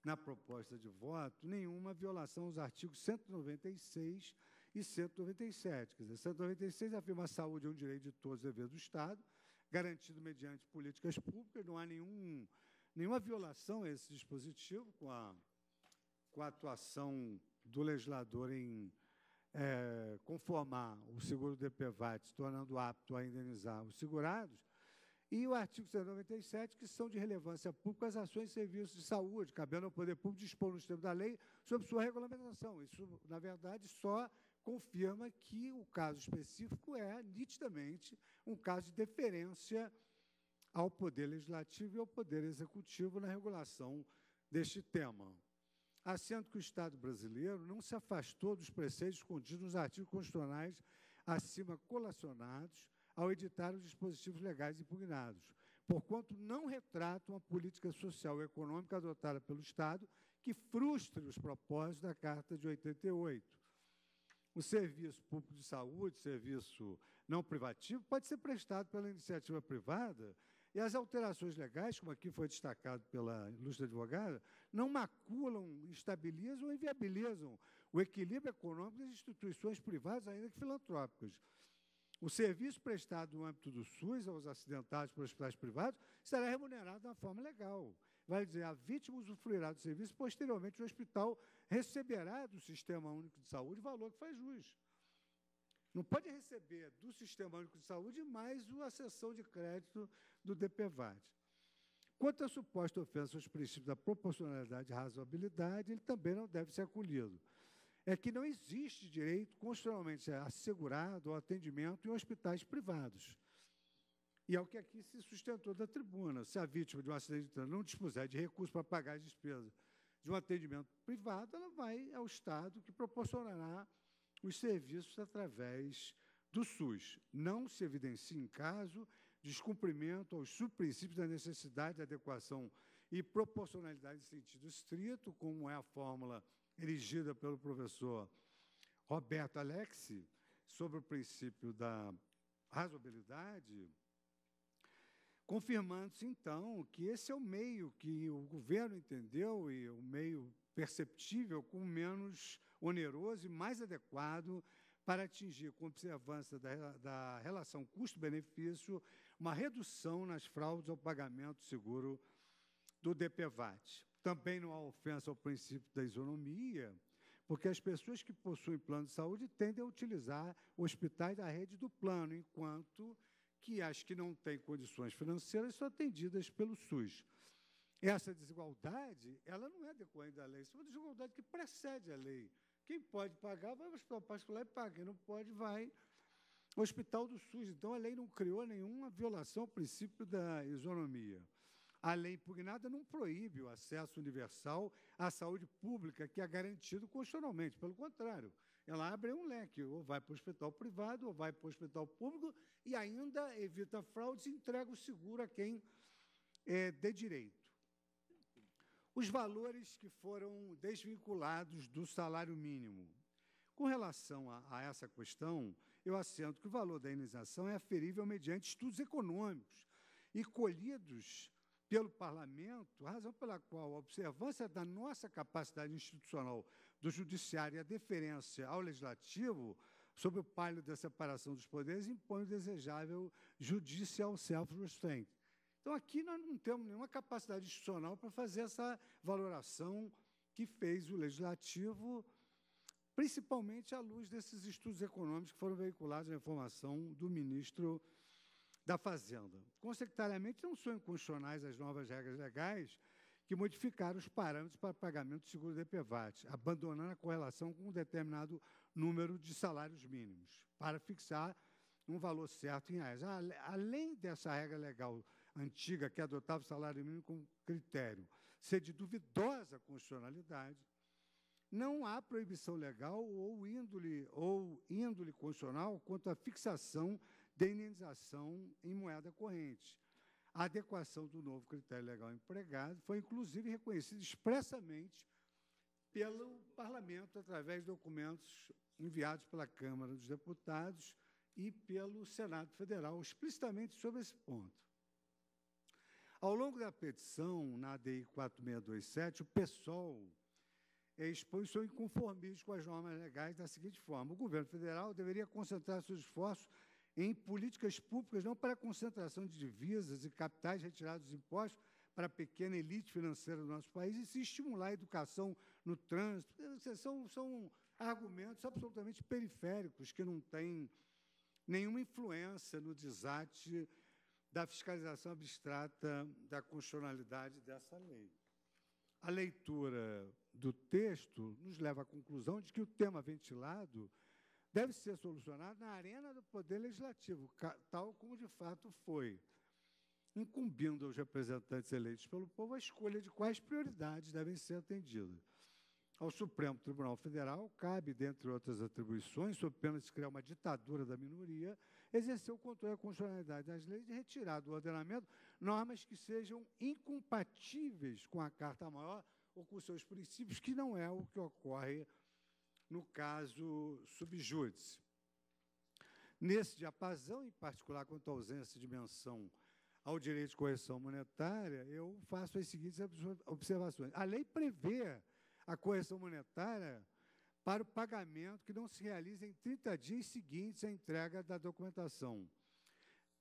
na proposta de voto nenhuma violação aos artigos 196 e 197. Quer dizer, 196 afirma a saúde é um direito de todos e dever do Estado, garantido mediante políticas públicas, não há nenhuma violação a esse dispositivo com a atuação do legislador em conformar o seguro DPVAT, se tornando apto a indenizar os segurados, e o artigo 197, que são de relevância pública as ações e serviços de saúde, cabendo ao poder público dispor nos termos da lei sobre sua regulamentação. Isso, na verdade, só confirma que o caso específico é, nitidamente, um caso de deferência ao Poder Legislativo e ao Poder Executivo na regulação deste tema. Assento que o Estado brasileiro não se afastou dos preceitos contidos nos artigos constitucionais acima colacionados ao editar os dispositivos legais impugnados, porquanto não retratam a política social e econômica adotada pelo Estado que frustre os propósitos da Carta de 88. O serviço público de saúde, serviço não privativo, pode ser prestado pela iniciativa privada e as alterações legais, como aqui foi destacado pela ilustre advogada, não maculam, estabilizam ou inviabilizam o equilíbrio econômico das instituições privadas, ainda que filantrópicas. O serviço prestado no âmbito do SUS aos acidentados por hospitais privados será remunerado de uma forma legal. Vai dizer, a vítima usufruirá do serviço, posteriormente o hospital receberá do Sistema Único de Saúde o valor que faz jus. Não pode receber do Sistema Único de Saúde mais a cessão de crédito do DPVAT. Quanto à suposta ofensa aos princípios da proporcionalidade e razoabilidade, ele também não deve ser acolhido. É que não existe direito constitucionalmente assegurado ao atendimento em hospitais privados. E é o que aqui se sustentou da tribuna. Se a vítima de um acidente de trânsito não dispuser de recursos para pagar as despesas de um atendimento privado, ela vai ao Estado que proporcionará os serviços através do SUS. Não se evidencia, em caso, descumprimento aos subprincípios da necessidade, adequação e proporcionalidade em sentido estrito, como é a fórmula erigida pelo professor Roberto Alexi, sobre o princípio da razoabilidade, confirmando-se, então, que esse é o meio que o governo entendeu e o meio perceptível como menos oneroso e mais adequado para atingir, com observância da relação custo-benefício, uma redução nas fraudes ao pagamento seguro do DPVAT. Também não há ofensa ao princípio da isonomia, porque as pessoas que possuem plano de saúde tendem a utilizar hospitais da rede do plano, enquanto que as que não têm condições financeiras são atendidas pelo SUS. Essa desigualdade, ela não é decorrente da lei, isso é uma desigualdade que precede a lei. Quem pode pagar, vai ao hospital particular e paga. Quem não pode, vai ao hospital do SUS. Então, a lei não criou nenhuma violação ao princípio da isonomia. A lei impugnada não proíbe o acesso universal à saúde pública, que é garantido constitucionalmente. Pelo contrário, ela abre um leque, ou vai para o hospital privado, ou vai para o hospital público, e ainda evita fraudes e entrega o seguro a quem dê direito. Os valores que foram desvinculados do salário mínimo. Com relação a essa questão, eu assento que o valor da indenização é aferível mediante estudos econômicos e colhidos pelo Parlamento, razão pela qual a observância da nossa capacidade institucional do Judiciário e a deferência ao Legislativo, sob o palio da separação dos poderes, impõe o desejável judicial self-restraint. Então, aqui nós não temos nenhuma capacidade institucional para fazer essa valoração que fez o Legislativo, principalmente à luz desses estudos econômicos que foram veiculados na informação do ministro da Fazenda. Consequentamente, não são inconstitucionais as novas regras legais que modificaram os parâmetros para pagamento do seguro DPVAT, abandonando a correlação com um determinado número de salários mínimos, para fixar um valor certo em reais. Além dessa regra legal antiga, que adotava o salário mínimo como critério, ser de duvidosa constitucionalidade, não há proibição legal ou índole constitucional quanto à fixação da indenização em moeda corrente. A adequação do novo critério legal empregado foi, inclusive, reconhecida expressamente pelo Parlamento, através de documentos enviados pela Câmara dos Deputados e pelo Senado Federal, explicitamente sobre esse ponto. Ao longo da petição, na ADI 4627, o PSOL expõe seu inconformismo com as normas legais da seguinte forma: o governo federal deveria concentrar seus esforços em políticas públicas, não para a concentração de divisas e capitais retirados dos impostos para a pequena elite financeira do nosso país, e se estimular a educação no trânsito. São argumentos absolutamente periféricos, que não têm nenhuma influência no desate da fiscalização abstrata da constitucionalidade dessa lei. A leitura do texto nos leva à conclusão de que o tema ventilado deve ser solucionado na arena do Poder Legislativo, tal como de fato foi, incumbindo aos representantes eleitos pelo povo a escolha de quais prioridades devem ser atendidas. Ao Supremo Tribunal Federal cabe, dentre outras atribuições, sob pena de se criar uma ditadura da minoria, exercer o controle da constitucionalidade das leis e retirar do ordenamento normas que sejam incompatíveis com a Carta Maior ou com seus princípios, que não é o que ocorre no caso subjúdice. Nesse diapasão, em particular quanto à ausência de menção ao direito de correção monetária, eu faço as seguintes observações. A lei prevê a correção monetária para o pagamento que não se realiza em 30 dias seguintes à entrega da documentação.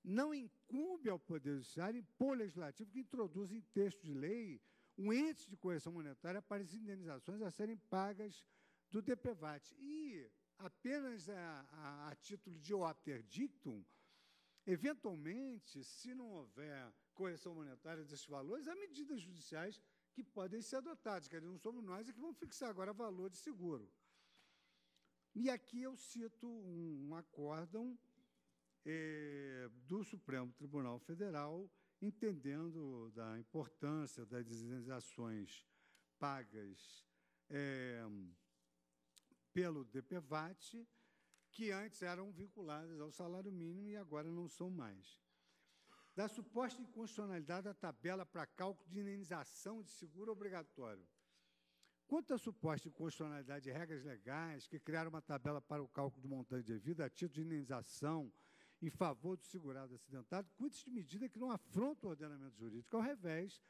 Não incumbe ao Poder Judiciário impor Legislativo que introduz em texto de lei um índice de correção monetária para as indenizações a serem pagas do DPVAT. E, apenas a título de opter dictum, eventualmente, se não houver correção monetária desses valores, há medidas judiciais que podem ser adotadas. Quer dizer, não somos nós que vamos fixar agora valor de seguro. E aqui eu cito um acórdão do Supremo Tribunal Federal, entendendo da importância das indenizações pagas pelo DPVAT, que antes eram vinculadas ao salário mínimo e agora não são mais. Da suposta inconstitucionalidade da tabela para cálculo de indenização de seguro obrigatório. Quanto à suposta inconstitucionalidade de regras legais que criaram uma tabela para o cálculo do montante devido a título de indenização em favor do segurado acidentado, cuida-se de medida que não afronta o ordenamento jurídico. Ao revés,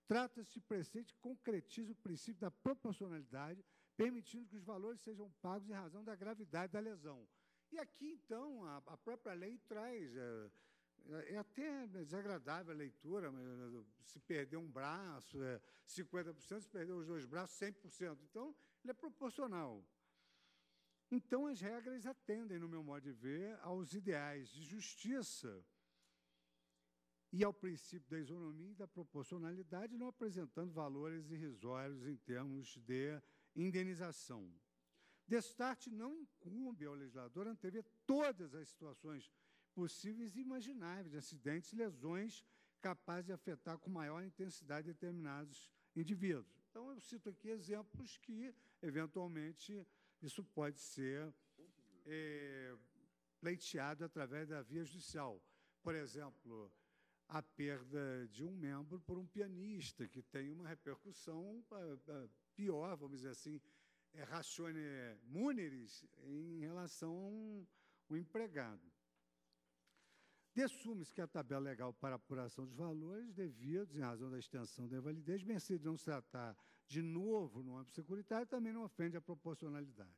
trata-se de preceito que concretiza o princípio da proporcionalidade, permitindo que os valores sejam pagos em razão da gravidade da lesão. E aqui, então, a própria lei traz... É até desagradável a leitura, se perder um braço, 50%, se perder os dois braços, 100%. Então, ele é proporcional. Então, as regras atendem, no meu modo de ver, aos ideais de justiça e ao princípio da isonomia e da proporcionalidade, não apresentando valores irrisórios em termos de indenização. Destarte não incumbe ao legislador antever todas as situações possíveis e imagináveis de acidentes e lesões capaz de afetar com maior intensidade determinados indivíduos. Então, eu cito aqui exemplos que, eventualmente, isso pode ser pleiteado através da via judicial. Por exemplo, a perda de um membro por um pianista, que tem uma repercussão pior, vamos dizer assim, ratione muneris em relação ao empregado. Dessume-se que a tabela legal para apuração dos valores devidos, em razão da extensão da invalidez, mercê de não se tratar de novo no âmbito securitário, também não ofende a proporcionalidade.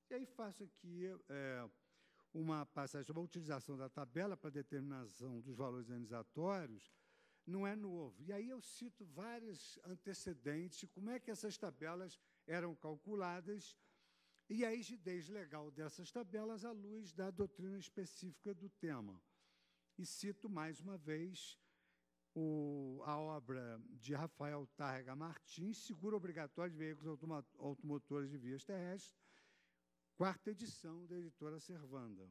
E aí faço aqui uma passagem sobre a utilização da tabela para determinação dos valores indenizatórios, não é novo. E aí eu cito vários antecedentes de como é que essas tabelas eram calculadas e a rigidez legal dessas tabelas à luz da doutrina específica do tema. E cito, mais uma vez, a obra de Rafael Tárrega Martins, Seguro Obrigatório de Veículos Automotores de Vias Terrestres, 4ª edição da editora Servanda.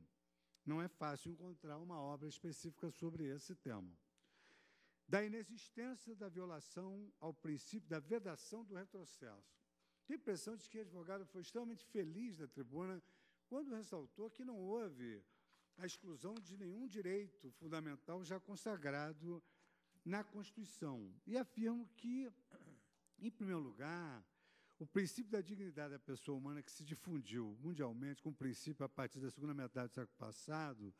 Não é fácil encontrar uma obra específica sobre esse tema. Da inexistência da violação ao princípio da vedação do retrocesso. Tenho a impressão de que o advogado foi extremamente feliz da tribuna quando ressaltou que não houve a exclusão de nenhum direito fundamental já consagrado na Constituição. E afirmo que, em primeiro lugar, o princípio da dignidade da pessoa humana, que se difundiu mundialmente com o princípio a partir da segunda metade do século passado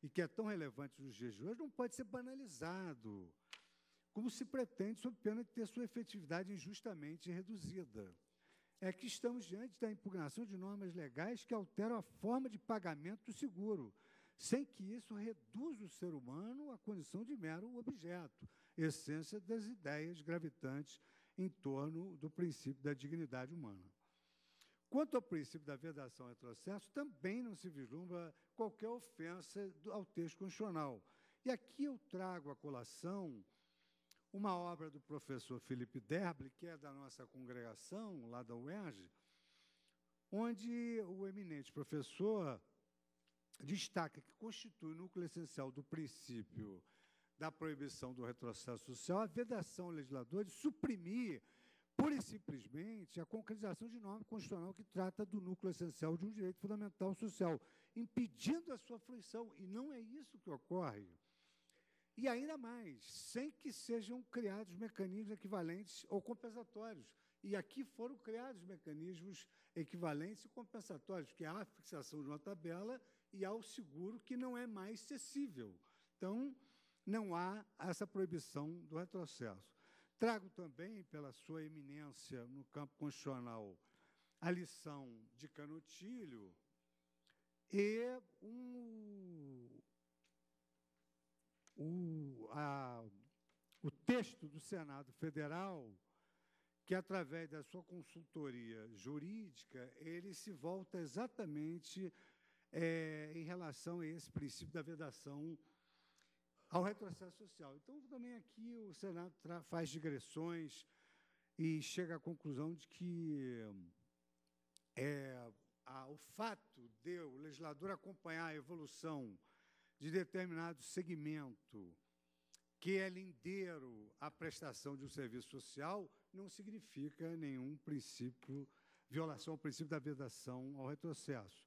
e que é tão relevante nos dias de hoje, não pode ser banalizado, como se pretende, sob pena de ter sua efetividade injustamente reduzida. É que estamos diante da impugnação de normas legais que alteram a forma de pagamento do seguro, sem que isso reduza o ser humano à condição de mero objeto, essência das ideias gravitantes em torno do princípio da dignidade humana. Quanto ao princípio da vedação ao retrocesso, também não se vislumbra qualquer ofensa ao texto constitucional. E aqui eu trago à colação uma obra do professor Felipe Derble, que é da nossa congregação, lá da UERJ, onde o eminente professor destaca que constitui o núcleo essencial do princípio da proibição do retrocesso social a vedação ao legislador de suprimir, pura e simplesmente, a concretização de norma constitucional que trata do núcleo essencial de um direito fundamental social, impedindo a sua fruição. E não é isso que ocorre. E ainda mais, sem que sejam criados mecanismos equivalentes ou compensatórios. E aqui foram criados mecanismos equivalentes e compensatórios, que é a fixação de uma tabela e ao seguro que não é mais cessível. Então, não há essa proibição do retrocesso. Trago também, pela sua eminência no campo constitucional, a lição de Canutilho e o texto do Senado Federal, que, através da sua consultoria jurídica, ele se volta exatamente em relação a esse princípio da vedação ao retrocesso social. Então, também aqui o Senado faz digressões e chega à conclusão de que o fato de o legislador acompanhar a evolução de determinado segmento que é lindeiro à prestação de um serviço social não significa nenhum princípio, violação ao princípio da vedação ao retrocesso.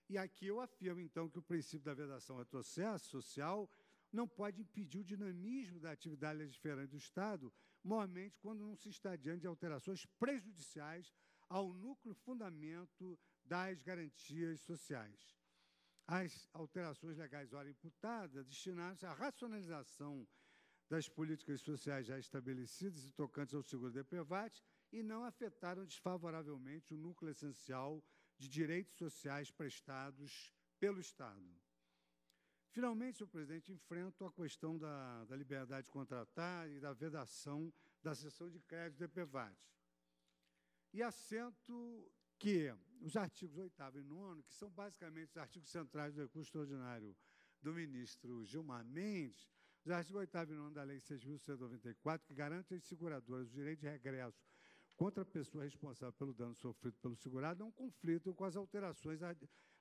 E aqui eu afirmo, então, que o princípio da vedação ao retrocesso social não pode impedir o dinamismo da atividade legislativa do Estado, mormente quando não se está diante de alterações prejudiciais ao núcleo fundamento das garantias sociais. As alterações legais ora imputadas destinadas à racionalização das políticas sociais já estabelecidas e tocantes ao seguro DPVAT e não afetaram desfavoravelmente o núcleo essencial de direitos sociais prestados pelo Estado. Finalmente, senhor presidente, enfrento a questão da liberdade de contratar e da vedação da cessão de crédito do DPVAT. E assento que os artigos 8º e 9º, que são basicamente os artigos centrais do recurso extraordinário do ministro Gilmar Mendes, os artigos 8º e 9º da Lei 6.194, que garantem às seguradoras o direito de regresso contra a pessoa responsável pelo dano sofrido pelo segurado, não conflitam com as alterações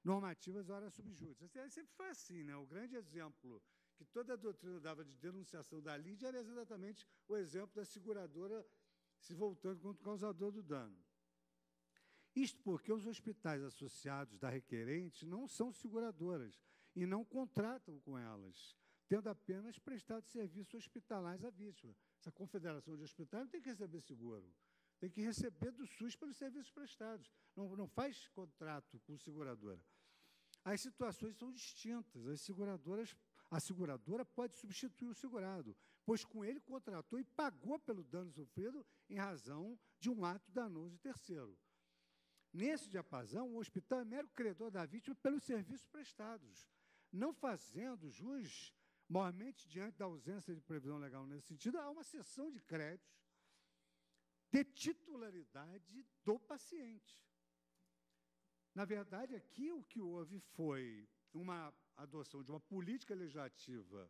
normativas ora subjúdice. Sempre foi assim, né? O grande exemplo que toda a doutrina dava de denunciação da lide era exatamente o exemplo da seguradora se voltando contra o causador do dano. Isto porque os hospitais associados da requerente não são seguradoras e não contratam com elas, tendo apenas prestado serviços hospitalares à vítima. Essa confederação de hospitais não tem que receber seguro, tem que receber do SUS pelos serviços prestados, não faz contrato com seguradora. As situações são distintas, a seguradora pode substituir o segurado, pois com ele contratou e pagou pelo dano sofrido em razão de um ato danoso de terceiro. Nesse diapasão, o hospital é mero credor da vítima pelos serviços prestados, não fazendo jus, maiormente diante da ausência de previsão legal nesse sentido, há uma cessão de créditos de titularidade do paciente. Na verdade, aqui o que houve foi uma adoção de uma política legislativa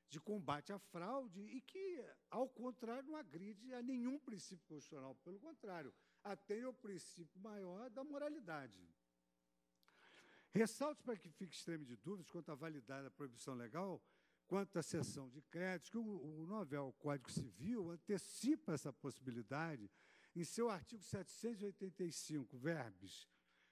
de combate à fraude e que, ao contrário, não agride a nenhum princípio constitucional. Pelo contrário, atende ao princípio maior da moralidade. Ressalto para que fique extremo de dúvidas quanto à validade da proibição legal, quanto à cessão de créditos, que o novel Código Civil antecipa essa possibilidade em seu artigo 785, verbis,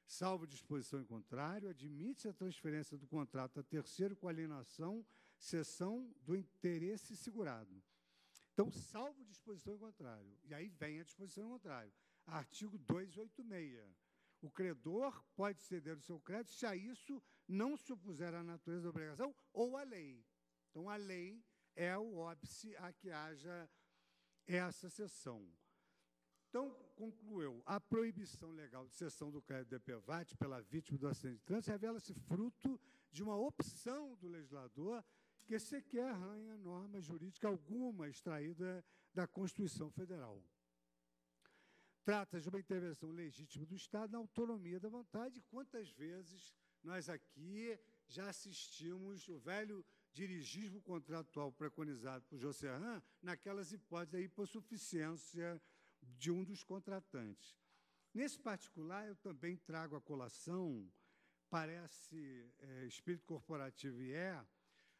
salvo disposição em contrário, admite-se a transferência do contrato a terceiro com alienação, cessão do interesse segurado. Então, salvo disposição em contrário. E aí vem a disposição em contrário. Artigo 286. O credor pode ceder o seu crédito se a isso não se opuser à natureza da obrigação ou à lei. Então, a lei é o óbice a que haja essa cessão. Então, concluiu, a proibição legal de cessão do crédito DPVAT pela vítima do acidente de trânsito revela-se fruto de uma opção do legislador que sequer arranha norma jurídica alguma extraída da Constituição Federal. Trata-se de uma intervenção legítima do Estado na autonomia da vontade. Quantas vezes nós aqui já assistimos o velho dirigismo contratual preconizado por Josserran naquelas hipóteses da hipossuficiência de um dos contratantes. Nesse particular, eu também trago à colação, parece espírito corporativo e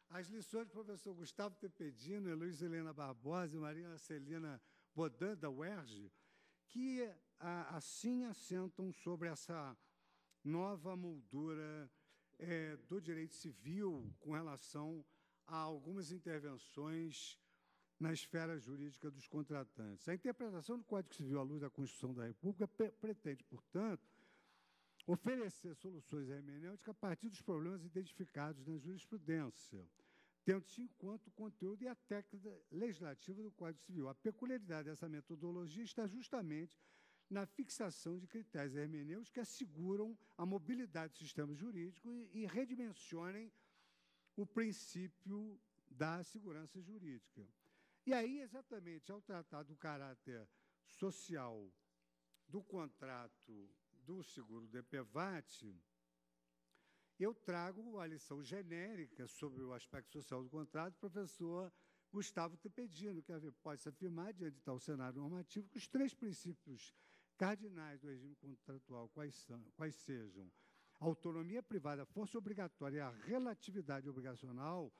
as lições do professor Gustavo Tepedino, Heloísa Helena Barbosa e Maria Celina Bodan, da UERJ, que assim assentam sobre essa nova moldura do direito civil com relação a algumas intervenções na esfera jurídica dos contratantes. A interpretação do Código Civil à luz da Constituição da República pretende, portanto, oferecer soluções hermenêuticas a partir dos problemas identificados na jurisprudência, tendo-se em conta o conteúdo e a técnica legislativa do Código Civil. A peculiaridade dessa metodologia está justamente na fixação de critérios hermenêuticos que asseguram a mobilidade do sistema jurídico e redimensionem o princípio da segurança jurídica. E aí, exatamente, ao tratar do caráter social do contrato do seguro DPVAT, eu trago a lição genérica sobre o aspecto social do contrato do professor Gustavo Tepedino, que pode-se afirmar, diante de tal cenário normativo, que os três princípios cardinais do regime contratual, quais sejam a autonomia privada, a força obrigatória e a relatividade obrigacional,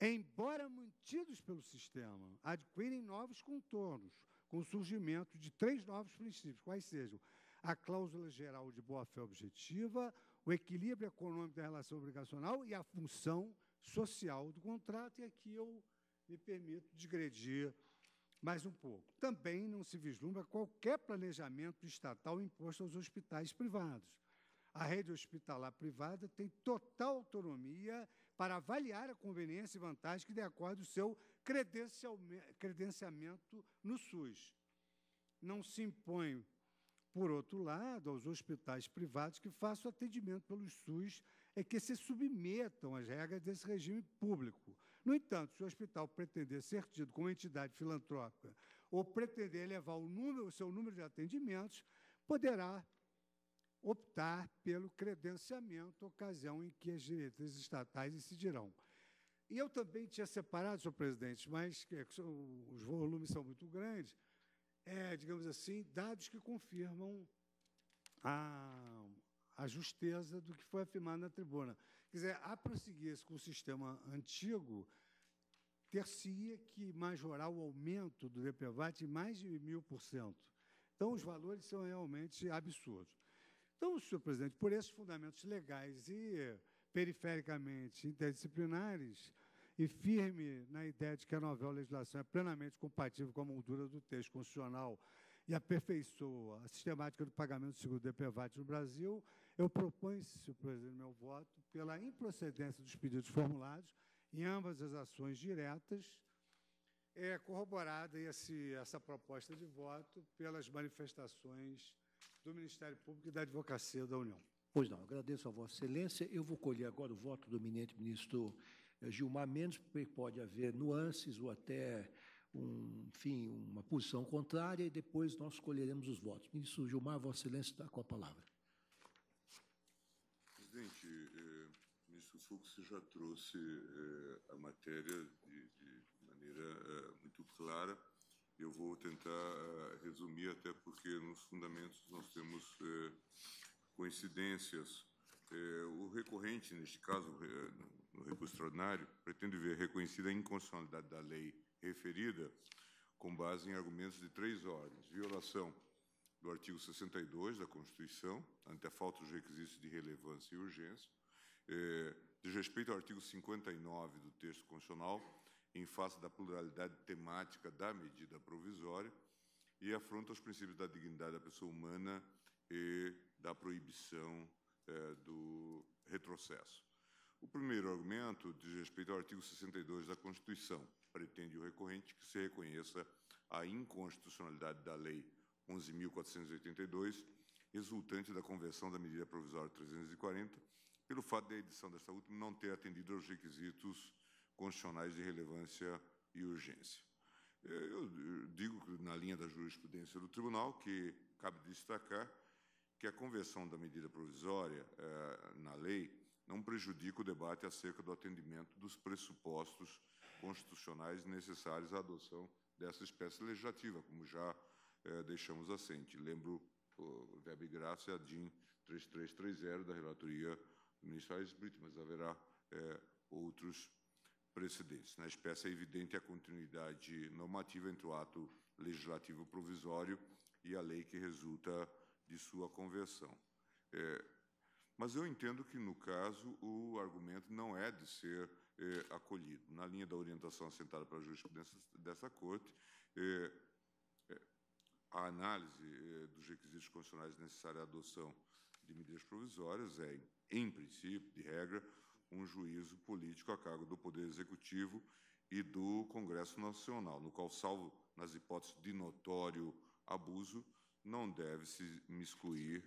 embora mantidos pelo sistema, adquirem novos contornos, com o surgimento de três novos princípios, quais sejam a cláusula geral de boa-fé objetiva, o equilíbrio econômico da relação obrigacional e a função social do contrato. E aqui eu me permito digredir mais um pouco. Também não se vislumbra qualquer planejamento estatal imposto aos hospitais privados. A rede hospitalar privada tem total autonomia para avaliar a conveniência e vantagem que decorre do seu credenciamento no SUS. Não se impõe, por outro lado, aos hospitais privados que façam atendimento pelo SUS e que se submetam às regras desse regime público. No entanto, se o hospital pretender ser tido como entidade filantrópica ou pretender elevar o seu número de atendimentos, poderá optar pelo credenciamento, ocasião em que as diretrizes estatais decidirão. E eu também tinha separado, senhor presidente, mas os volumes são muito grandes, digamos assim, dados que confirmam a justeza do que foi afirmado na tribuna, Quer dizer, a prosseguir-se com o sistema antigo, ter-se-ia que majorar o aumento do DPVAT em mais de 1.000%. Então, os valores são realmente absurdos. Então, senhor presidente, por esses fundamentos legais e perifericamente interdisciplinares, e firme na ideia de que a nova legislação é plenamente compatível com a moldura do texto constitucional e aperfeiçoa a sistemática do pagamento do seguro DPVAT no Brasil, eu proponho, senhor presidente, meu voto pela improcedência dos pedidos formulados em ambas as ações diretas, corroborada essa proposta de voto pelas manifestações do Ministério Público e da Advocacia da União. Pois não, agradeço a Vossa Excelência. Eu vou colher agora o voto do eminente ministro Gilmar Mendes, porque pode haver nuances ou até, enfim, uma posição contrária, e depois nós escolheremos os votos. Ministro Gilmar, Vossa Excelência está com a palavra. Presidente, o ministro Fux já trouxe a matéria de maneira muito clara. Eu vou tentar resumir, até porque nos fundamentos nós temos coincidências. O recorrente, neste caso, no recurso extraordinário, pretende ver reconhecida a inconstitucionalidade da lei referida com base em argumentos de 3 ordens: violação do artigo 62 da Constituição, ante a falta dos requisitos de relevância e urgência, desrespeito ao artigo 59 do texto constitucional, em face da pluralidade temática da medida provisória, e afronta os princípios da dignidade da pessoa humana e da proibição do retrocesso. O primeiro argumento diz respeito ao artigo 62 da Constituição. Pretende o recorrente que se reconheça a inconstitucionalidade da Lei 11.482, resultante da conversão da medida provisória 340, pelo fato da edição desta última não ter atendido aos requisitos constitucionais de relevância e urgência. Eu digo, na linha da jurisprudência do Tribunal, que cabe destacar que a conversão da medida provisória na lei não prejudica o debate acerca do atendimento dos pressupostos constitucionais necessários à adoção dessa espécie legislativa, como já deixamos assente. Lembro o verbo graça, a DIN 3330 da relatoria do ministro Aires Brito, mas haverá outros precedentes. Na espécie, é evidente a continuidade normativa entre o ato legislativo provisório e a lei que resulta de sua conversão. Mas eu entendo que, no caso, o argumento não é de ser acolhido. Na linha da orientação assentada pela jurisprudência dessa Corte, a análise dos requisitos constitucionais necessários à adoção de medidas provisórias é, em princípio, de regra, um juízo político a cargo do Poder Executivo e do Congresso Nacional, no qual, salvo nas hipóteses de notório abuso, não deve se miscuir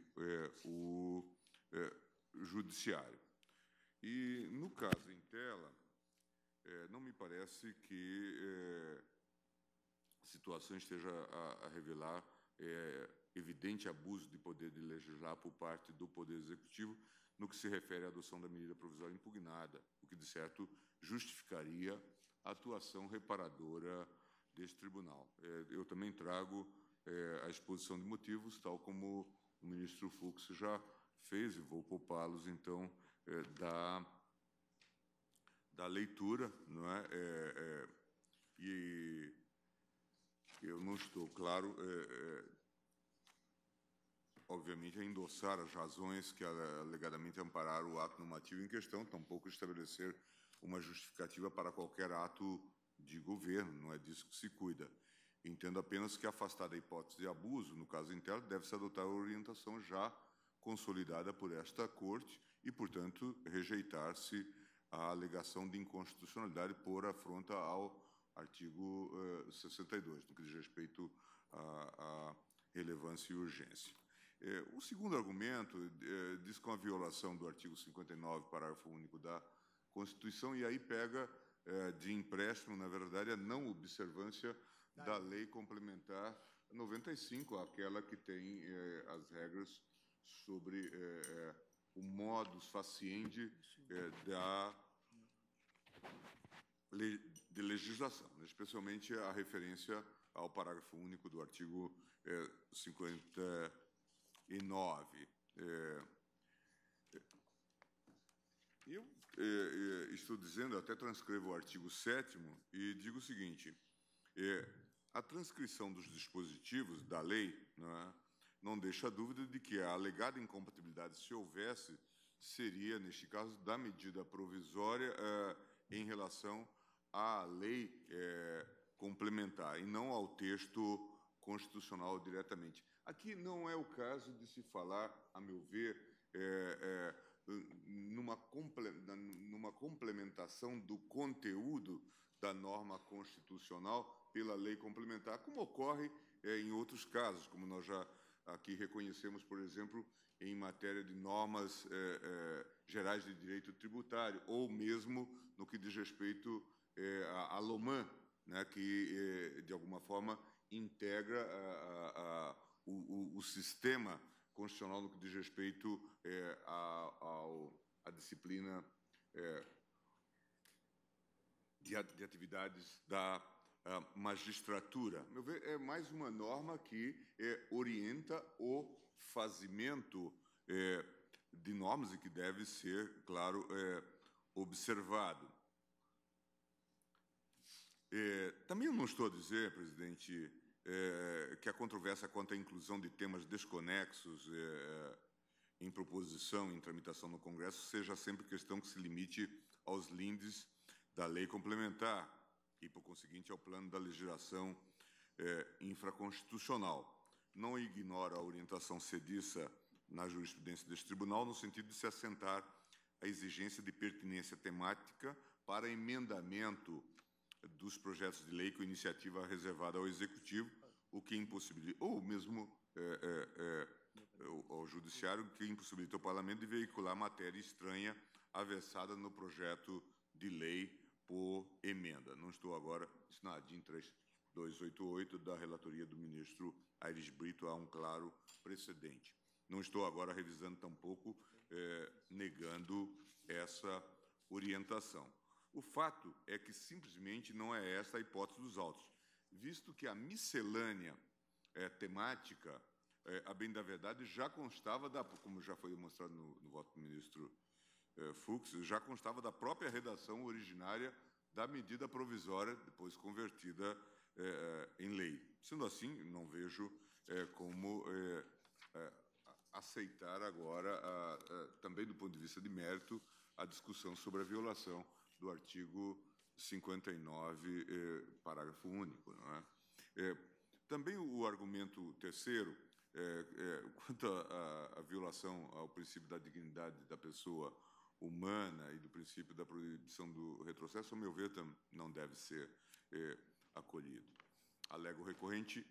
o Judiciário. E, no caso em tela, não me parece que a situação esteja a revelar evidente abuso de poder de legislar por parte do Poder Executivo no que se refere à adoção da medida provisória impugnada, o que, de certo, justificaria a atuação reparadora deste tribunal. Eu também trago a exposição de motivos, tal como o ministro Fux já fez, e vou poupá-los, então, da leitura, não é? E eu não estou, claro, obviamente, a endossar as razões que alegadamente ampararam o ato normativo em questão, tampouco estabelecer uma justificativa para qualquer ato de governo, não é disso que se cuida. Entendo apenas que, afastada a hipótese de abuso, no caso interno, deve-se adotar a orientação já consolidada por esta Corte e, portanto, rejeitar-se a alegação de inconstitucionalidade por afronta ao artigo 62, no que diz respeito à relevância e urgência. O segundo argumento diz com a violação do artigo 59, parágrafo único da Constituição, e aí pega de empréstimo, na verdade, a não observância da Lei Complementar 95, aquela que tem as regras sobre o modus faciendi de legislação, especialmente a referência ao parágrafo único do artigo 59. Eu estou dizendo, até transcrevo o artigo 7º e digo o seguinte, a transcrição dos dispositivos da lei não deixa dúvida de que a alegada incompatibilidade, se houvesse, seria, neste caso, da medida provisória em relação à lei complementar e não ao texto constitucional diretamente. Aqui não é o caso de se falar, a meu ver, numa complementação do conteúdo da norma constitucional pela lei complementar, como ocorre em outros casos, como nós já aqui reconhecemos, por exemplo, em matéria de normas gerais de direito tributário, ou mesmo no que diz respeito à LOMAN, que, de alguma forma, integra o sistema constitucional no que diz respeito à disciplina de atividades da magistratura. Meu ver, é mais uma norma que orienta o fazimento de normas e que deve ser, claro, observado. Também eu não estou a dizer, presidente, que a controvérsia quanto à inclusão de temas desconexos em proposição, em tramitação no Congresso, seja sempre questão que se limite aos lindes da lei complementar e, por conseguinte, ao plano da legislação infraconstitucional. Não ignora a orientação cediça na jurisprudência deste tribunal, no sentido de se assentar a exigência de pertinência temática para emendamento dos projetos de lei com iniciativa reservada ao Executivo, o que impossibilita, ou mesmo ao Judiciário, que impossibilita o Parlamento de veicular matéria estranha aversada no projeto de lei por emenda. Não estou agora, isso na ADIM 3288 da relatoria do ministro Aires Brito, há um claro precedente. Não estou agora revisando tampouco, negando essa orientação. O fato é que simplesmente não é essa a hipótese dos autos, visto que a miscelânea temática, a bem da verdade, já constava, como já foi demonstrado no voto do ministro Fux, já constava da própria redação originária da medida provisória, depois convertida em lei. Sendo assim, não vejo como aceitar agora, também do ponto de vista de mérito, a discussão sobre a violação do artigo 59, parágrafo único. Não é? Também o argumento terceiro, quanto à violação ao princípio da dignidade da pessoa humana e do princípio da proibição do retrocesso, ao meu ver, não deve ser acolhido. Alega o recorrente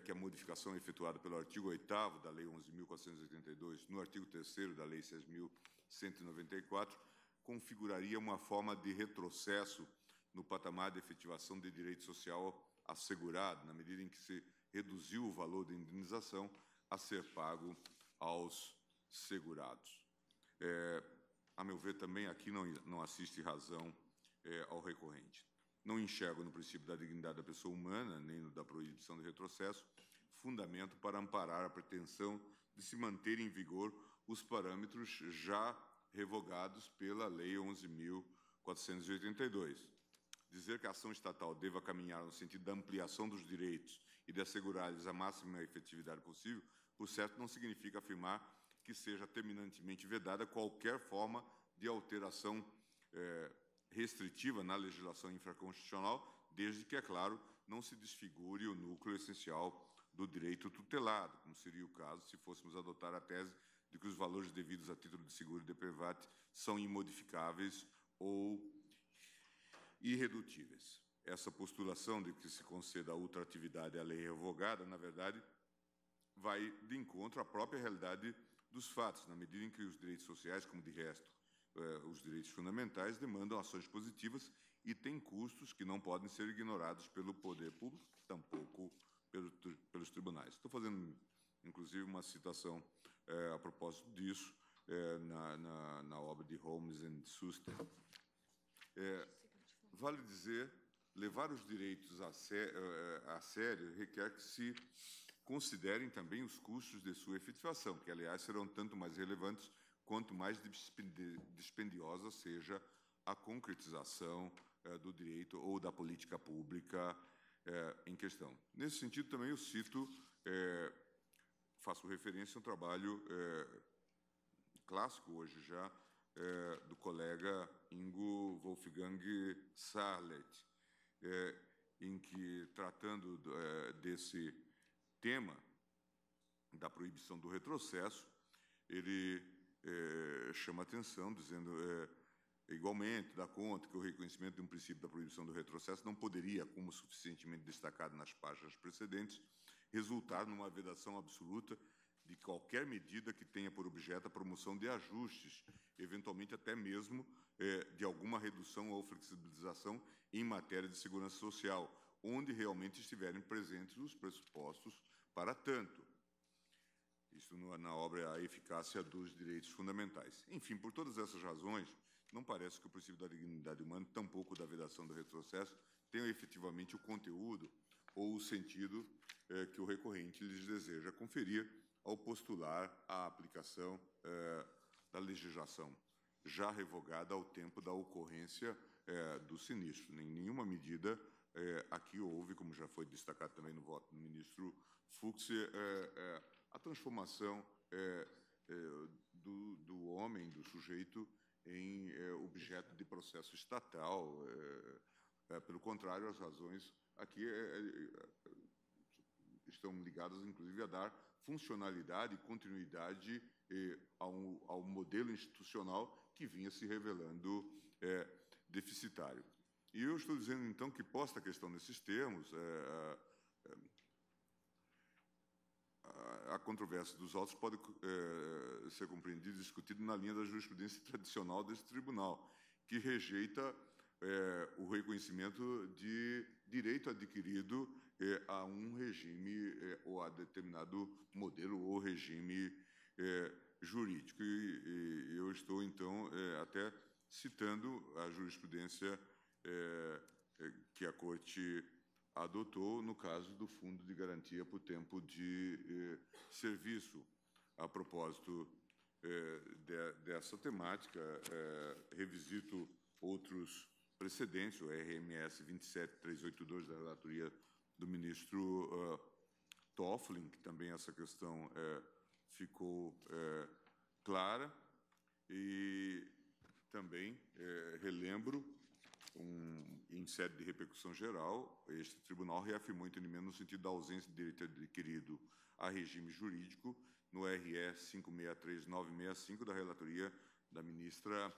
que a modificação efetuada pelo artigo 8º da Lei 11.482, no artigo 3º da Lei 6.194, configuraria uma forma de retrocesso no patamar de efetivação de direito social assegurado, na medida em que se reduziu o valor da indenização a ser pago aos segurados. A meu ver, também aqui não assiste razão ao recorrente. Não enxergo no princípio da dignidade da pessoa humana, nem no da proibição de retrocesso, fundamento para amparar a pretensão de se manter em vigor os parâmetros já revogados pela Lei 11.482. Dizer que a ação estatal deva caminhar no sentido da ampliação dos direitos e de assegurar-lhes a máxima efetividade possível, por certo, não significa afirmar que seja terminantemente vedada qualquer forma de alteração restritiva na legislação infraconstitucional, desde que, é claro, não se desfigure o núcleo essencial do direito tutelado, como seria o caso se fôssemos adotar a tese de que os valores devidos a título de seguro de DPVAT são imodificáveis ou irredutíveis. Essa postulação de que se conceda a ultratividade à lei revogada, na verdade, vai de encontro à própria realidade dos fatos, na medida em que os direitos sociais, como de resto os direitos fundamentais, demandam ações positivas e têm custos que não podem ser ignorados pelo poder público, tampouco pelos tribunais. Estou fazendo, inclusive, uma citação a propósito disso, na obra de Holmes and Suster. Vale dizer, levar os direitos a sério requer que se considerem também os custos de sua efetivação, que, aliás, serão tanto mais relevantes quanto mais dispendiosa seja a concretização do direito ou da política pública em questão. Nesse sentido, também eu cito, faço referência a um trabalho clássico hoje já, do colega Ingo Wolfgang Sarlet, em que, tratando desse tema da proibição do retrocesso, ele chama atenção, dizendo, igualmente, dá conta que o reconhecimento de um princípio da proibição do retrocesso não poderia, como suficientemente destacado nas páginas precedentes, resultar numa vedação absoluta de qualquer medida que tenha por objeto a promoção de ajustes, eventualmente até mesmo de alguma redução ou flexibilização em matéria de segurança social, onde realmente estiverem presentes os pressupostos para tanto. Isso na obra A Eficácia dos Direitos Fundamentais. Enfim, por todas essas razões, não parece que o princípio da dignidade humana, tampouco da vedação do retrocesso, tenham efetivamente o conteúdo ou o sentido que o recorrente lhes deseja conferir ao postular a aplicação da legislação já revogada ao tempo da ocorrência do sinistro. Em nenhuma medida aqui houve, como já foi destacado também no voto do ministro Fux, a transformação do homem, do sujeito, em objeto de processo estatal. Pelo contrário, as razões aqui estão ligadas, inclusive, a dar funcionalidade e continuidade ao modelo institucional que vinha se revelando deficitário. E eu estou dizendo, então, que, posta a questão nesses termos, a controvérsia dos autos pode ser compreendida e discutida na linha da jurisprudência tradicional desse tribunal, que rejeita o reconhecimento de direito adquirido a um regime ou a determinado modelo ou regime jurídico. E eu estou, então, até citando a jurisprudência que a Corte adotou no caso do Fundo de Garantia por Tempo de Serviço. A propósito dessa temática, revisito outros precedentes, o RMS 27382 da relatoria do ministro Toffoli, que também essa questão ficou clara, e também relembro, em sede de repercussão geral, este tribunal reafirmou o entendimento no sentido da ausência de direito adquirido a regime jurídico no RE 563965 da relatoria da ministra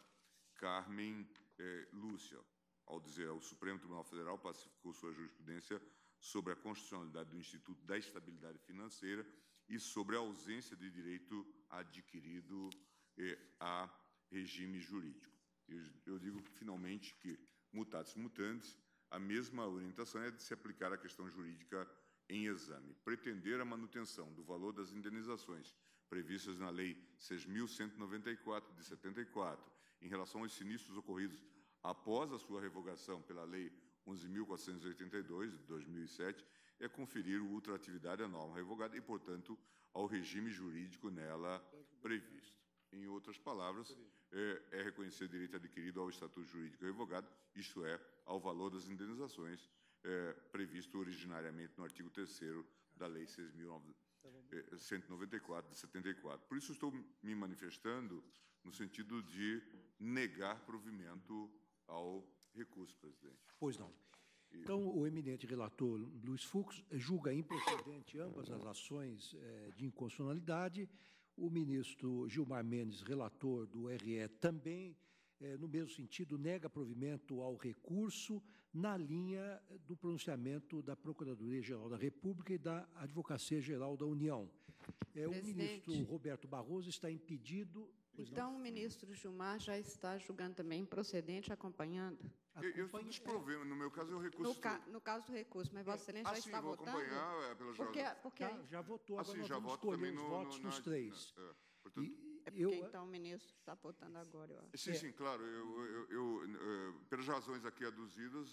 Carmen Lúcia, ao dizer ao Supremo Tribunal Federal pacificou sua jurisprudência sobre a constitucionalidade do Instituto da Estabilidade Financeira e sobre a ausência de direito adquirido a regime jurídico. Eu digo, finalmente, que, mutatis mutandis, a mesma orientação é de se aplicar a questão jurídica em exame. Pretender a manutenção do valor das indenizações previstas na Lei 6.194, de 74, em relação aos sinistros ocorridos após a sua revogação pela Lei 11.482, de 2007, é conferir ultraatividade à norma revogada e, portanto, ao regime jurídico nela previsto. Em outras palavras, é reconhecer direito adquirido ao estatuto jurídico revogado, isto é, ao valor das indenizações previsto originariamente no artigo 3º da Lei 6.194, de 74. Por isso, estou me manifestando no sentido de negar provimento ao recurso, presidente. Pois não. Então, o eminente relator Luiz Fux julga improcedente ambas as ações de inconstitucionalidade. O ministro Gilmar Mendes, relator do RE, também, no mesmo sentido, nega provimento ao recurso na linha do pronunciamento da Procuradoria-Geral da República e da Advocacia-Geral da União. O ministro Roberto Barroso está impedido... Então, o ministro Gilmar já está julgando também improcedente, acompanhando? Eu estou desprovendo. No meu caso, é o recurso... No caso do recurso, mas Vossa Excelência já está votando? Vou acompanhar Porque já votou, agora nós já vamos voto escolher também os votos dos três. então o ministro está votando agora, eu acho. Sim, claro. Pelas razões aqui aduzidas,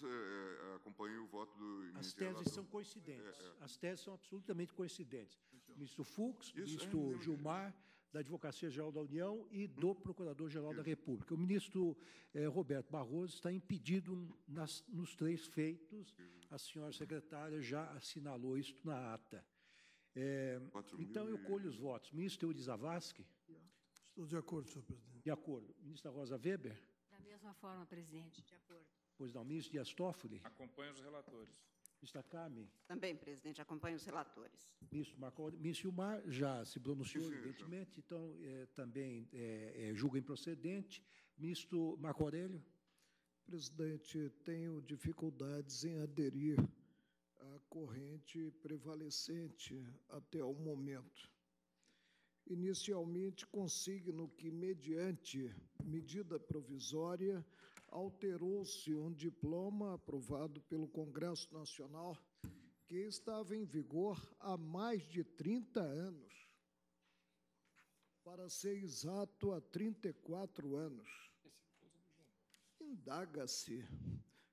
acompanho o voto do ministro. As teses são coincidentes. As teses são absolutamente coincidentes. Ministro Fux, ministro Gilmar, da Advocacia Geral da União e do Procurador-Geral da República. O ministro Roberto Barroso está impedido nos 3 feitos. A senhora secretária já assinalou isso na ata. Então, eu colho os votos. Ministro Teori Zavascki? Estou de acordo, senhor presidente. De acordo. Ministra Rosa Weber? Da mesma forma, presidente, de acordo. Pois não. Ministro Dias Toffoli? Acompanho os relatores. Ministra Carmen? Também, presidente, acompanho os relatores. Ministro Gilmar já se pronunciou, evidentemente, então também julga improcedente. Ministro Marco Aurélio? Presidente, tenho dificuldades em aderir à corrente prevalecente até o momento. Inicialmente, consigno que, mediante medida provisória, alterou-se um diploma aprovado pelo Congresso Nacional que estava em vigor há mais de 30 anos, para ser exato, há 34 anos. Indaga-se,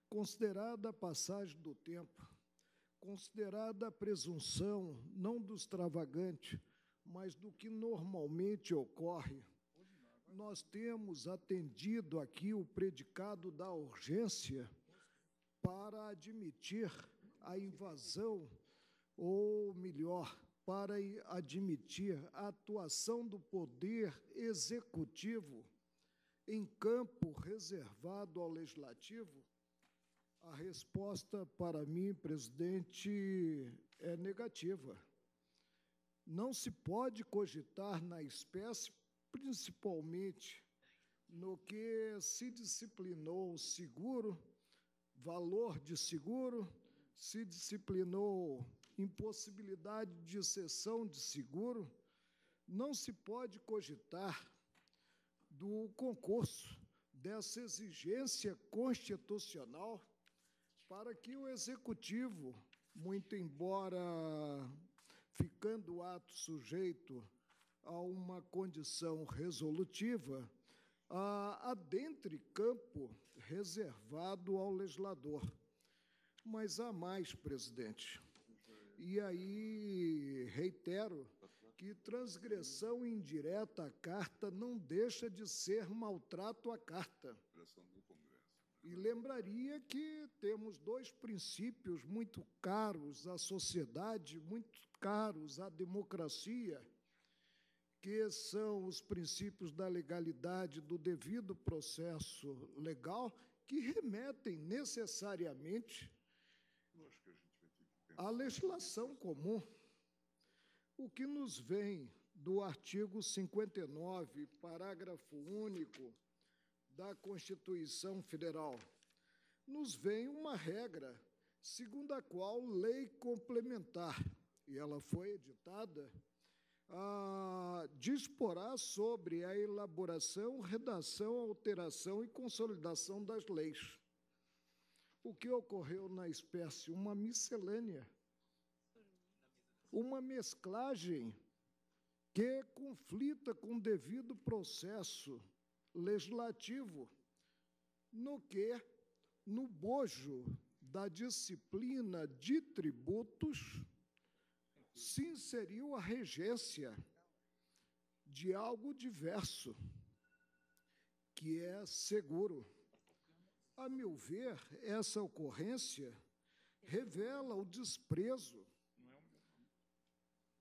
considerada a passagem do tempo, considerada a presunção não do extravagante, mas do que normalmente ocorre, nós temos atendido aqui o predicado da urgência para admitir a invasão, ou melhor, para admitir a atuação do Poder Executivo em campo reservado ao Legislativo. A resposta, para mim, presidente, é negativa. Não se pode cogitar na espécie, principalmente no que se disciplinou seguro, valor de seguro, se disciplinou impossibilidade de cessão de seguro, não se pode cogitar do concurso dessa exigência constitucional para que o Executivo, muito embora ficando o ato sujeito a uma condição resolutiva, adentre campo reservado ao legislador. Mas há mais, presidente. E aí reitero que transgressão indireta à carta não deixa de ser maltrato à carta. E lembraria que temos 2 princípios muito caros à sociedade, muito caros à democracia, que são os princípios da legalidade, do devido processo legal, que remetem necessariamente à legislação comum. O que nos vem do artigo 59, parágrafo único da Constituição Federal, nos vem uma regra, segundo a qual lei complementar, e ela foi editada, disporá sobre a elaboração, redação, alteração e consolidação das leis. O que ocorreu na espécie? Uma miscelânea, uma mesclagem que conflita com o devido processo legislativo, no bojo da disciplina de tributos, se inseriu a regência de algo diverso, que é seguro. A meu ver, essa ocorrência revela o desprezo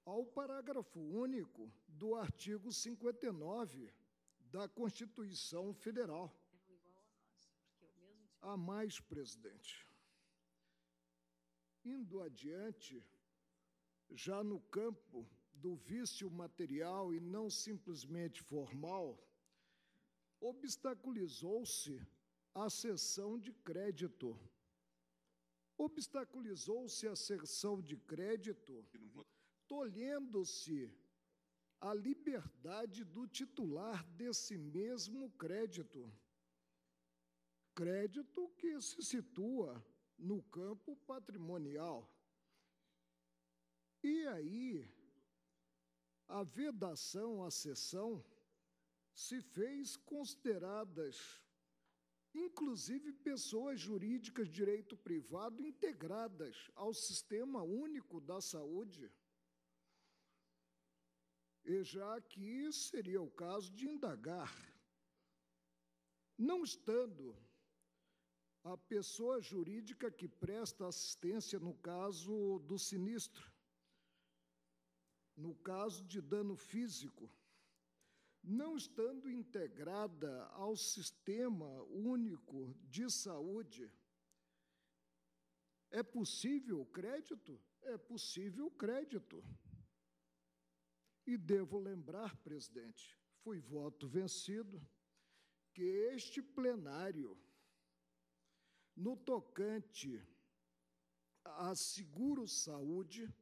ao parágrafo único do artigo 59 da Constituição Federal. Há mais, presidente. Indo adiante, já no campo do vício material e não simplesmente formal, obstaculizou-se a cessão de crédito. Obstaculizou-se a cessão de crédito, tolhendo-se a liberdade do titular desse mesmo crédito. Crédito que se situa no campo patrimonial. E aí, a vedação à cessão se fez consideradas, inclusive pessoas jurídicas de direito privado integradas ao Sistema Único da Saúde. e já que seria o caso de indagar, não estando a pessoa jurídica que presta assistência no caso do sinistro, no caso de dano físico, não estando integrada ao Sistema Único de Saúde, é possível o crédito? É possível o crédito. E devo lembrar, presidente, fui voto vencido, que este plenário, no tocante a seguro-saúde,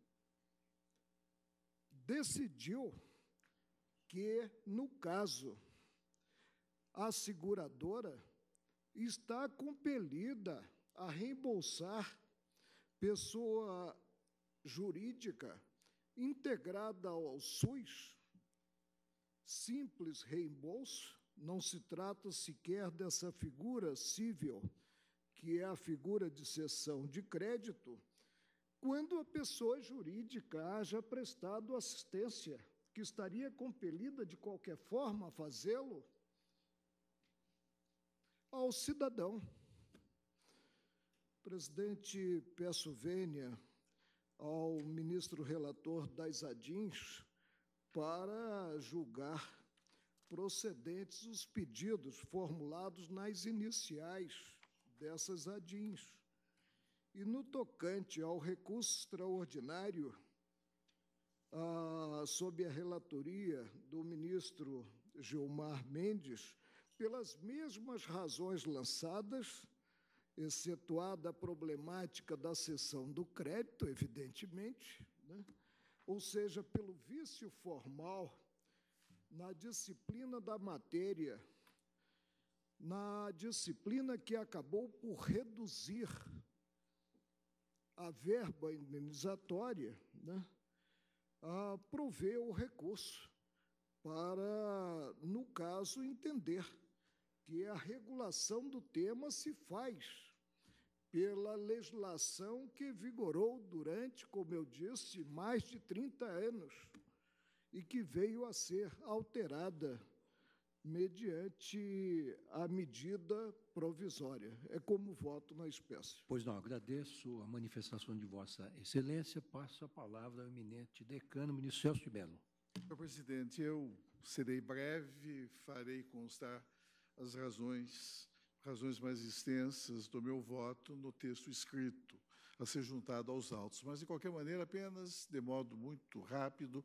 decidiu que, no caso, a seguradora está compelida a reembolsar pessoa jurídica integrada ao SUS, simples reembolso, não se trata sequer dessa figura cível, que é a figura de cessão de crédito, quando a pessoa jurídica haja prestado assistência, que estaria compelida de qualquer forma a fazê-lo ao cidadão. Presidente, peço vênia ao ministro relator das ADINs para julgar procedentes os pedidos formulados nas iniciais dessas ADINs. E no tocante ao recurso extraordinário, sob a relatoria do ministro Gilmar Mendes, pelas mesmas razões lançadas, excetuada a problemática da cessão do crédito, evidentemente, né? Ou seja, pelo vício formal na disciplina da matéria, na disciplina que acabou por reduzir a verba indenizatória, né, provê o recurso para, no caso, entender que a regulação do tema se faz pela legislação que vigorou durante, como eu disse, mais de 30 anos e que veio a ser alterada mediante a medida provisória. É como voto na espécie. Pois não, agradeço a manifestação de Vossa Excelência. Passo a palavra ao eminente decano, ministro Celso de Mello. Senhor presidente, eu serei breve, farei constar as razões mais extensas do meu voto no texto escrito, a ser juntado aos autos. Mas, de qualquer maneira, apenas, de modo muito rápido,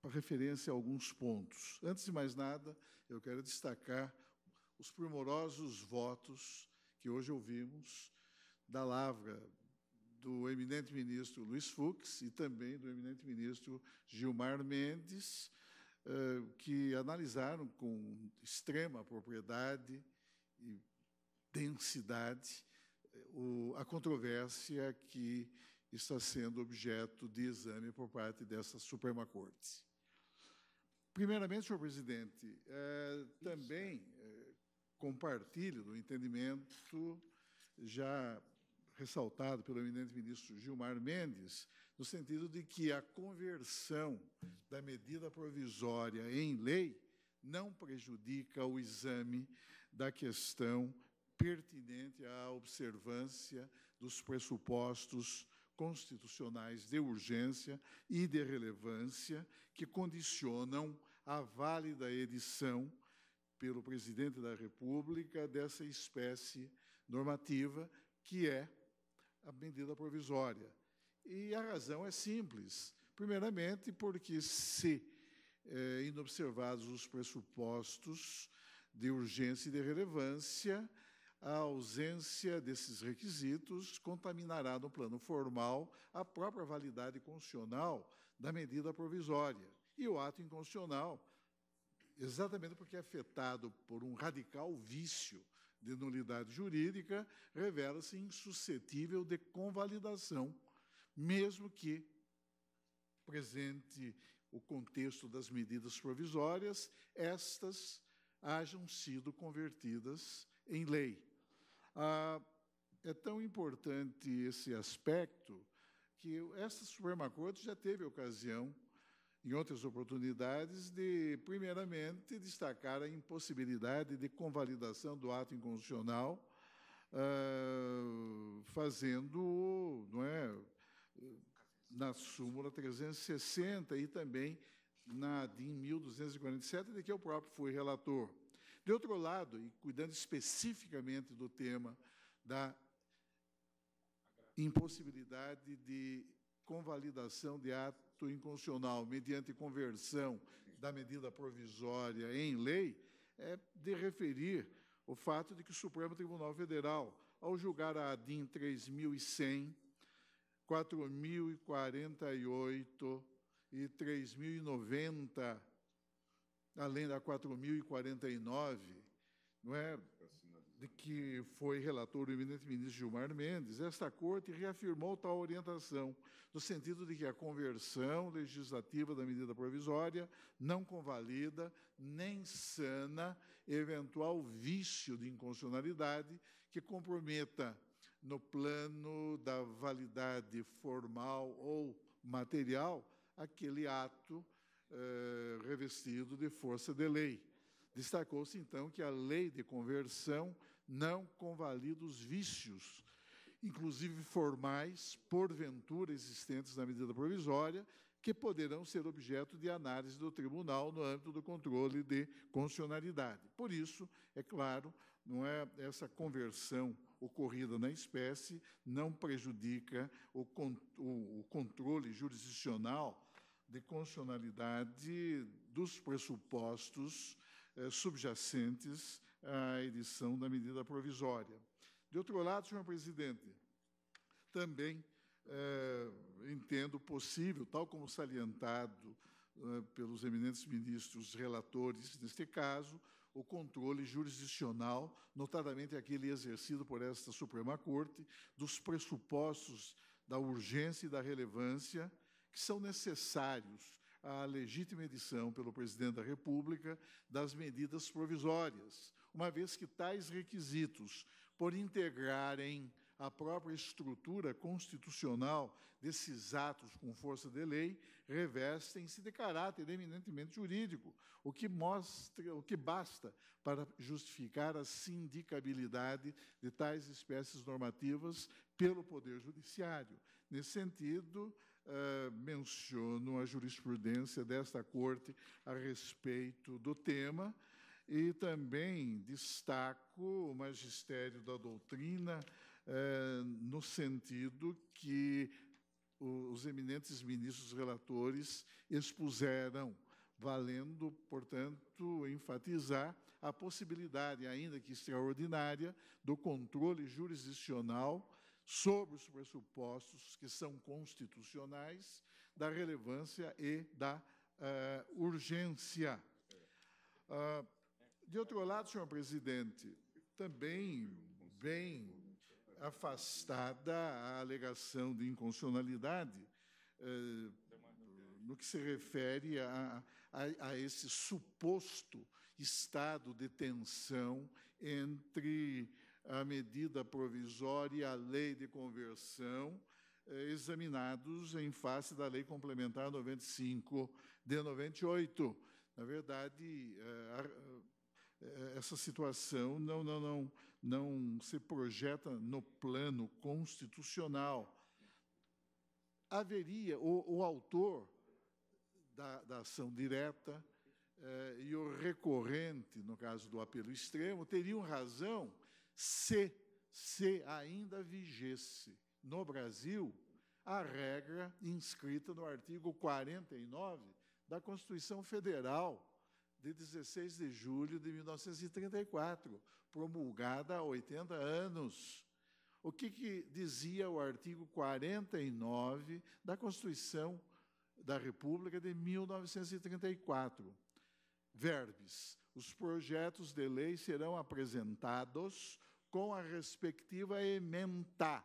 para referência a alguns pontos. Antes de mais nada, eu quero destacar os primorosos votos que hoje ouvimos da lavra do eminente ministro Luiz Fux e também do eminente ministro Gilmar Mendes, que analisaram com extrema propriedade e densidade a controvérsia que está sendo objeto de exame por parte dessa Suprema Corte. Primeiramente, senhor presidente, também compartilho do entendimento já ressaltado pelo eminente ministro Gilmar Mendes, no sentido de que a conversão da medida provisória em lei não prejudica o exame da questão pertinente à observância dos pressupostos constitucionais de urgência e de relevância que condicionam a válida edição pelo presidente da República dessa espécie normativa, que é a medida provisória. E a razão é simples. Primeiramente, porque se inobservados os pressupostos de urgência e de relevância, a ausência desses requisitos contaminará no plano formal a própria validade constitucional da medida provisória. E o ato inconstitucional, exatamente porque é afetado por um radical vício de nulidade jurídica, revela-se insuscetível de convalidação, mesmo que presente o contexto das medidas provisórias, estas hajam sido convertidas em lei. É tão importante esse aspecto que essa Suprema Corte já teve ocasião, em outras oportunidades, de, primeiramente, destacar a impossibilidade de convalidação do ato inconstitucional, fazendo, não é, na súmula 360 e também na DIN 1247, de que eu próprio fui relator. De outro lado, e cuidando especificamente do tema da impossibilidade de convalidação de ato inconstitucional mediante conversão da medida provisória em lei, é de referir o fato de que o Supremo Tribunal Federal, ao julgar a DIN 3.100, 4.048 e 3.090, além da 4.049, não é, de que foi relator o eminente ministro Gilmar Mendes, esta Corte reafirmou tal orientação, no sentido de que a conversão legislativa da medida provisória não convalida nem sana eventual vício de inconstitucionalidade que comprometa, no plano da validade formal ou material, aquele ato revestido de força de lei. Destacou-se, então, que a lei de conversão não convalida os vícios, inclusive formais, porventura existentes na medida provisória, que poderão ser objeto de análise do tribunal no âmbito do controle de constitucionalidade. Por isso, é claro, não é, essa conversão ocorrida na espécie não prejudica o controle jurisdicional de constitucionalidade dos pressupostos subjacentes à edição da medida provisória. De outro lado, senhor presidente, também entendo possível, tal como salientado pelos eminentes ministros relatores, neste caso, o controle jurisdicional, notadamente aquele exercido por esta Suprema Corte, dos pressupostos da urgência e da relevância que são necessários à legítima edição pelo Presidente da República das medidas provisórias, uma vez que tais requisitos, por integrarem a própria estrutura constitucional desses atos com força de lei, revestem-se de caráter eminentemente jurídico, o que basta para justificar a sindicabilidade de tais espécies normativas pelo Poder Judiciário. Nesse sentido, menciono a jurisprudência desta Corte a respeito do tema e também destaco o magistério da doutrina no sentido que os eminentes ministros relatores expuseram, valendo, portanto, enfatizar a possibilidade, ainda que extraordinária, do controle jurisdicional sobre os pressupostos que são constitucionais, da relevância e da urgência. De outro lado, senhor presidente, também bem afastada a alegação de inconstitucionalidade no que se refere a esse suposto estado de tensão entre a medida provisória e a lei de conversão, examinados em face da Lei Complementar 95 de 98. Na verdade, essa situação não se projeta no plano constitucional. Haveria o autor da ação direta e o recorrente, no caso do apelo extremo, teriam razão se ainda vigesse no Brasil a regra inscrita no artigo 49 da Constituição Federal de 16 de julho de 1934, promulgada há 80 anos. O que dizia o artigo 49 da Constituição da República de 1934? Verbis: os projetos de lei serão apresentados com a respectiva ementa,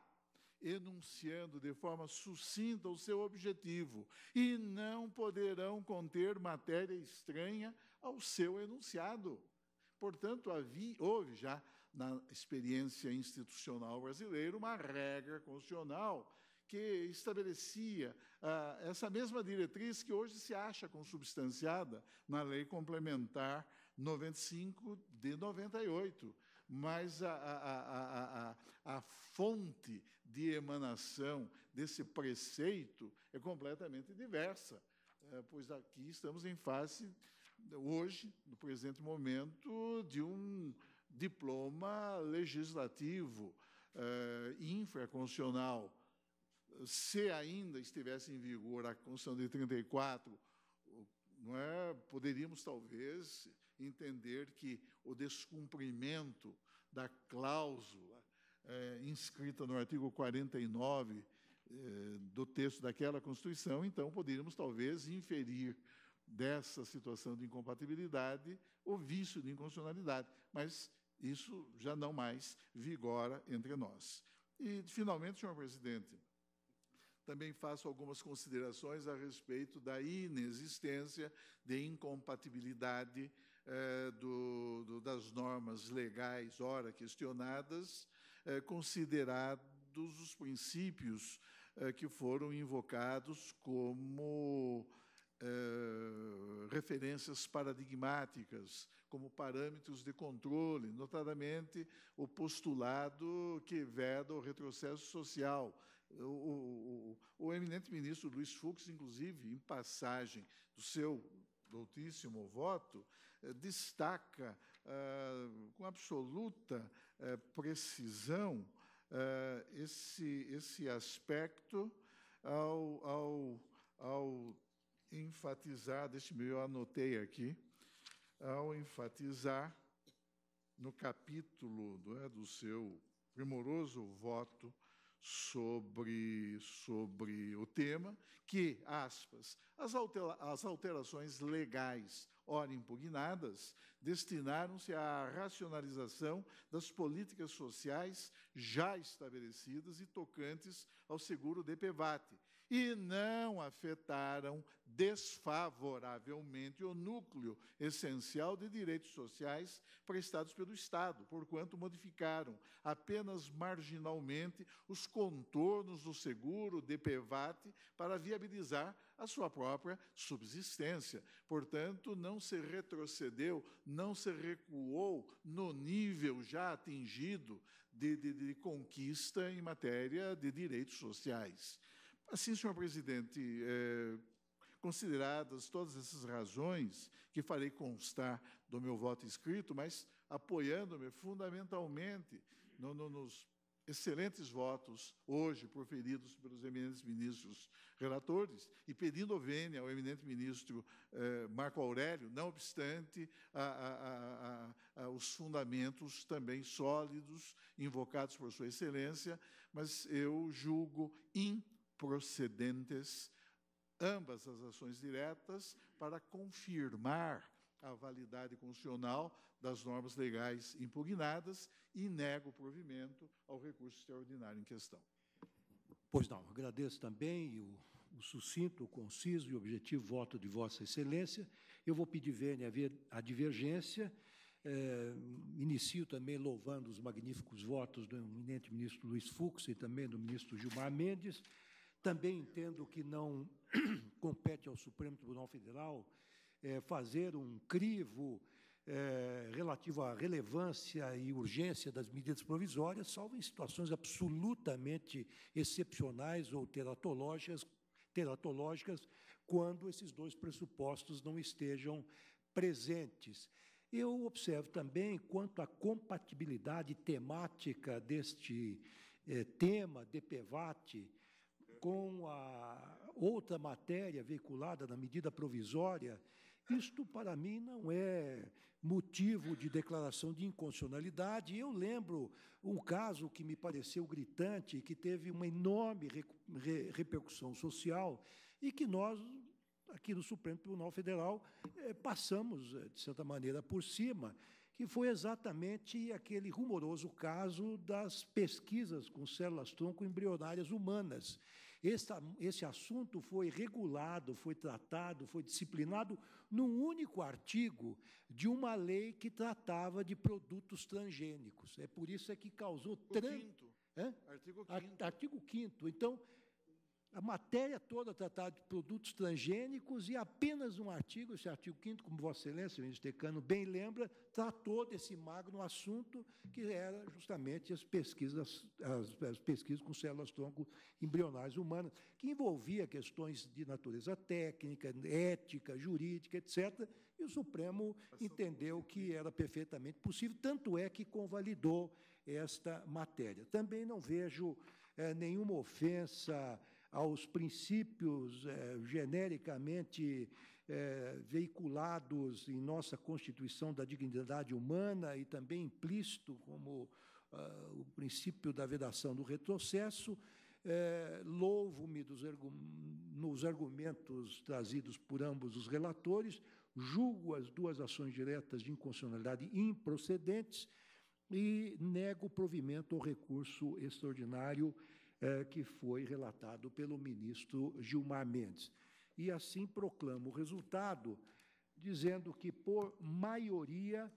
enunciando de forma sucinta o seu objetivo, e não poderão conter matéria estranha ao seu enunciado. Portanto, houve já, na experiência institucional brasileira, uma regra constitucional que estabelecia essa mesma diretriz que hoje se acha consubstanciada na Lei Complementar 95 de 98. Mas a fonte de emanação desse preceito é completamente diversa, pois aqui estamos em face, hoje, no presente momento, de um diploma legislativo infraconstitucional. Se ainda estivesse em vigor a Constituição de 34, poderíamos, talvez, entender que o descumprimento da cláusula inscrita no artigo 49 do texto daquela Constituição, então poderíamos, talvez, inferir dessa situação de incompatibilidade o vício de inconstitucionalidade, mas isso já não mais vigora entre nós. E, finalmente, senhor presidente, também faço algumas considerações a respeito da inexistência de incompatibilidade das normas legais, ora questionadas, considerados os princípios que foram invocados como referências paradigmáticas, como parâmetros de controle, notadamente o postulado que veda o retrocesso social. O eminente ministro Luiz Fux, inclusive, em passagem do seu doutíssimo voto, destaca com absoluta precisão esse aspecto ao enfatizar, deixe-me, eu anotei aqui, ao enfatizar no capítulo do seu primoroso voto sobre o tema, que, aspas, as alterações legais ora impugnadas destinaram-se à racionalização das políticas sociais já estabelecidas e tocantes ao seguro DPVAT, e não afetaram desfavoravelmente o núcleo essencial de direitos sociais prestados pelo Estado, porquanto modificaram apenas marginalmente os contornos do seguro DPVAT para viabilizar a sua própria subsistência. Portanto, não se retrocedeu, não se recuou no nível já atingido de conquista em matéria de direitos sociais. Assim, senhor presidente, consideradas todas essas razões, que farei constar do meu voto escrito, mas apoiando-me fundamentalmente nos excelentes votos hoje proferidos pelos eminentes ministros relatores e pedindo vênia ao eminente ministro Marco Aurélio, não obstante os fundamentos também sólidos invocados por sua excelência, mas eu julgo improcedentes ambas as ações diretas para confirmar a validade constitucional das normas legais impugnadas e nego o provimento ao recurso extraordinário em questão. Pois não, agradeço também o sucinto, o conciso e objetivo voto de Vossa Excelência. Eu vou pedir vênia à divergência. Inicio também louvando os magníficos votos do eminente ministro Luiz Fux e também do ministro Gilmar Mendes. Também entendo que não compete ao Supremo Tribunal Federal fazer um crivo relativo à relevância e urgência das medidas provisórias, salvo em situações absolutamente excepcionais ou teratológicas, quando esses dois pressupostos não estejam presentes. Eu observo também, quanto à compatibilidade temática deste tema, DPVAT, com a outra matéria veiculada na medida provisória, isto, para mim, não é motivo de declaração de inconstitucionalidade. Eu lembro um caso que me pareceu gritante, que teve uma enorme repercussão social e que nós, aqui no Supremo Tribunal Federal, passamos, de certa maneira, por cima, que foi exatamente aquele rumoroso caso das pesquisas com células-tronco embrionárias humanas. Esse assunto foi regulado, foi tratado, foi disciplinado num único artigo de uma lei que tratava de produtos transgênicos. É por isso que causou... Artigo 5º. Artigo 5º. Então, a matéria toda tratada de produtos transgênicos e apenas um artigo, esse artigo 5º, como Vossa Excelência, ministro Decano, bem lembra, tratou desse magno assunto, que era justamente as pesquisas com células-tronco embrionárias humanas, que envolvia questões de natureza técnica, ética, jurídica, etc., e o Supremo entendeu que era perfeitamente possível, tanto é que convalidou esta matéria. Também não vejo nenhuma ofensa aos princípios genericamente veiculados em nossa Constituição da dignidade humana e também implícito como o princípio da vedação do retrocesso. Louvo-me nos argumentos trazidos por ambos os relatores, julgo as duas ações diretas de inconstitucionalidade improcedentes e nego o provimento ao recurso extraordinário que foi relatado pelo ministro Gilmar Mendes. E assim proclamo o resultado, dizendo que, por maioria,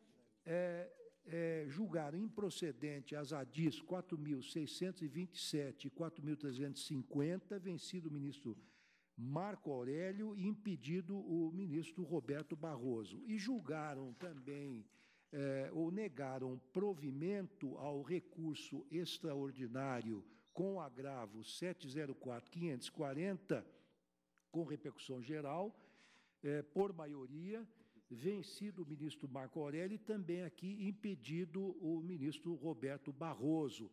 julgaram improcedente as ADIs 4.627 e 4.350, vencido o ministro Marco Aurélio e impedido o ministro Roberto Barroso. E julgaram também, ou negaram provimento ao recurso extraordinário com agravo 704.540, com repercussão geral, por maioria, vencido o ministro Marco Aurélio e também aqui impedido o ministro Roberto Barroso.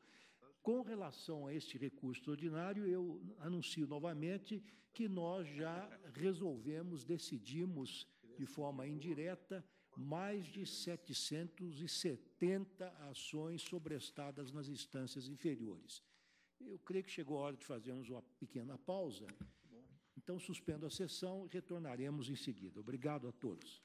Com relação a este recurso extraordinário, eu anuncio novamente que nós já resolvemos, decidimos de forma indireta, mais de 770 ações sobrestadas nas instâncias inferiores. Eu creio que chegou a hora de fazermos uma pequena pausa. Então, suspendo a sessão e retornaremos em seguida. Obrigado a todos.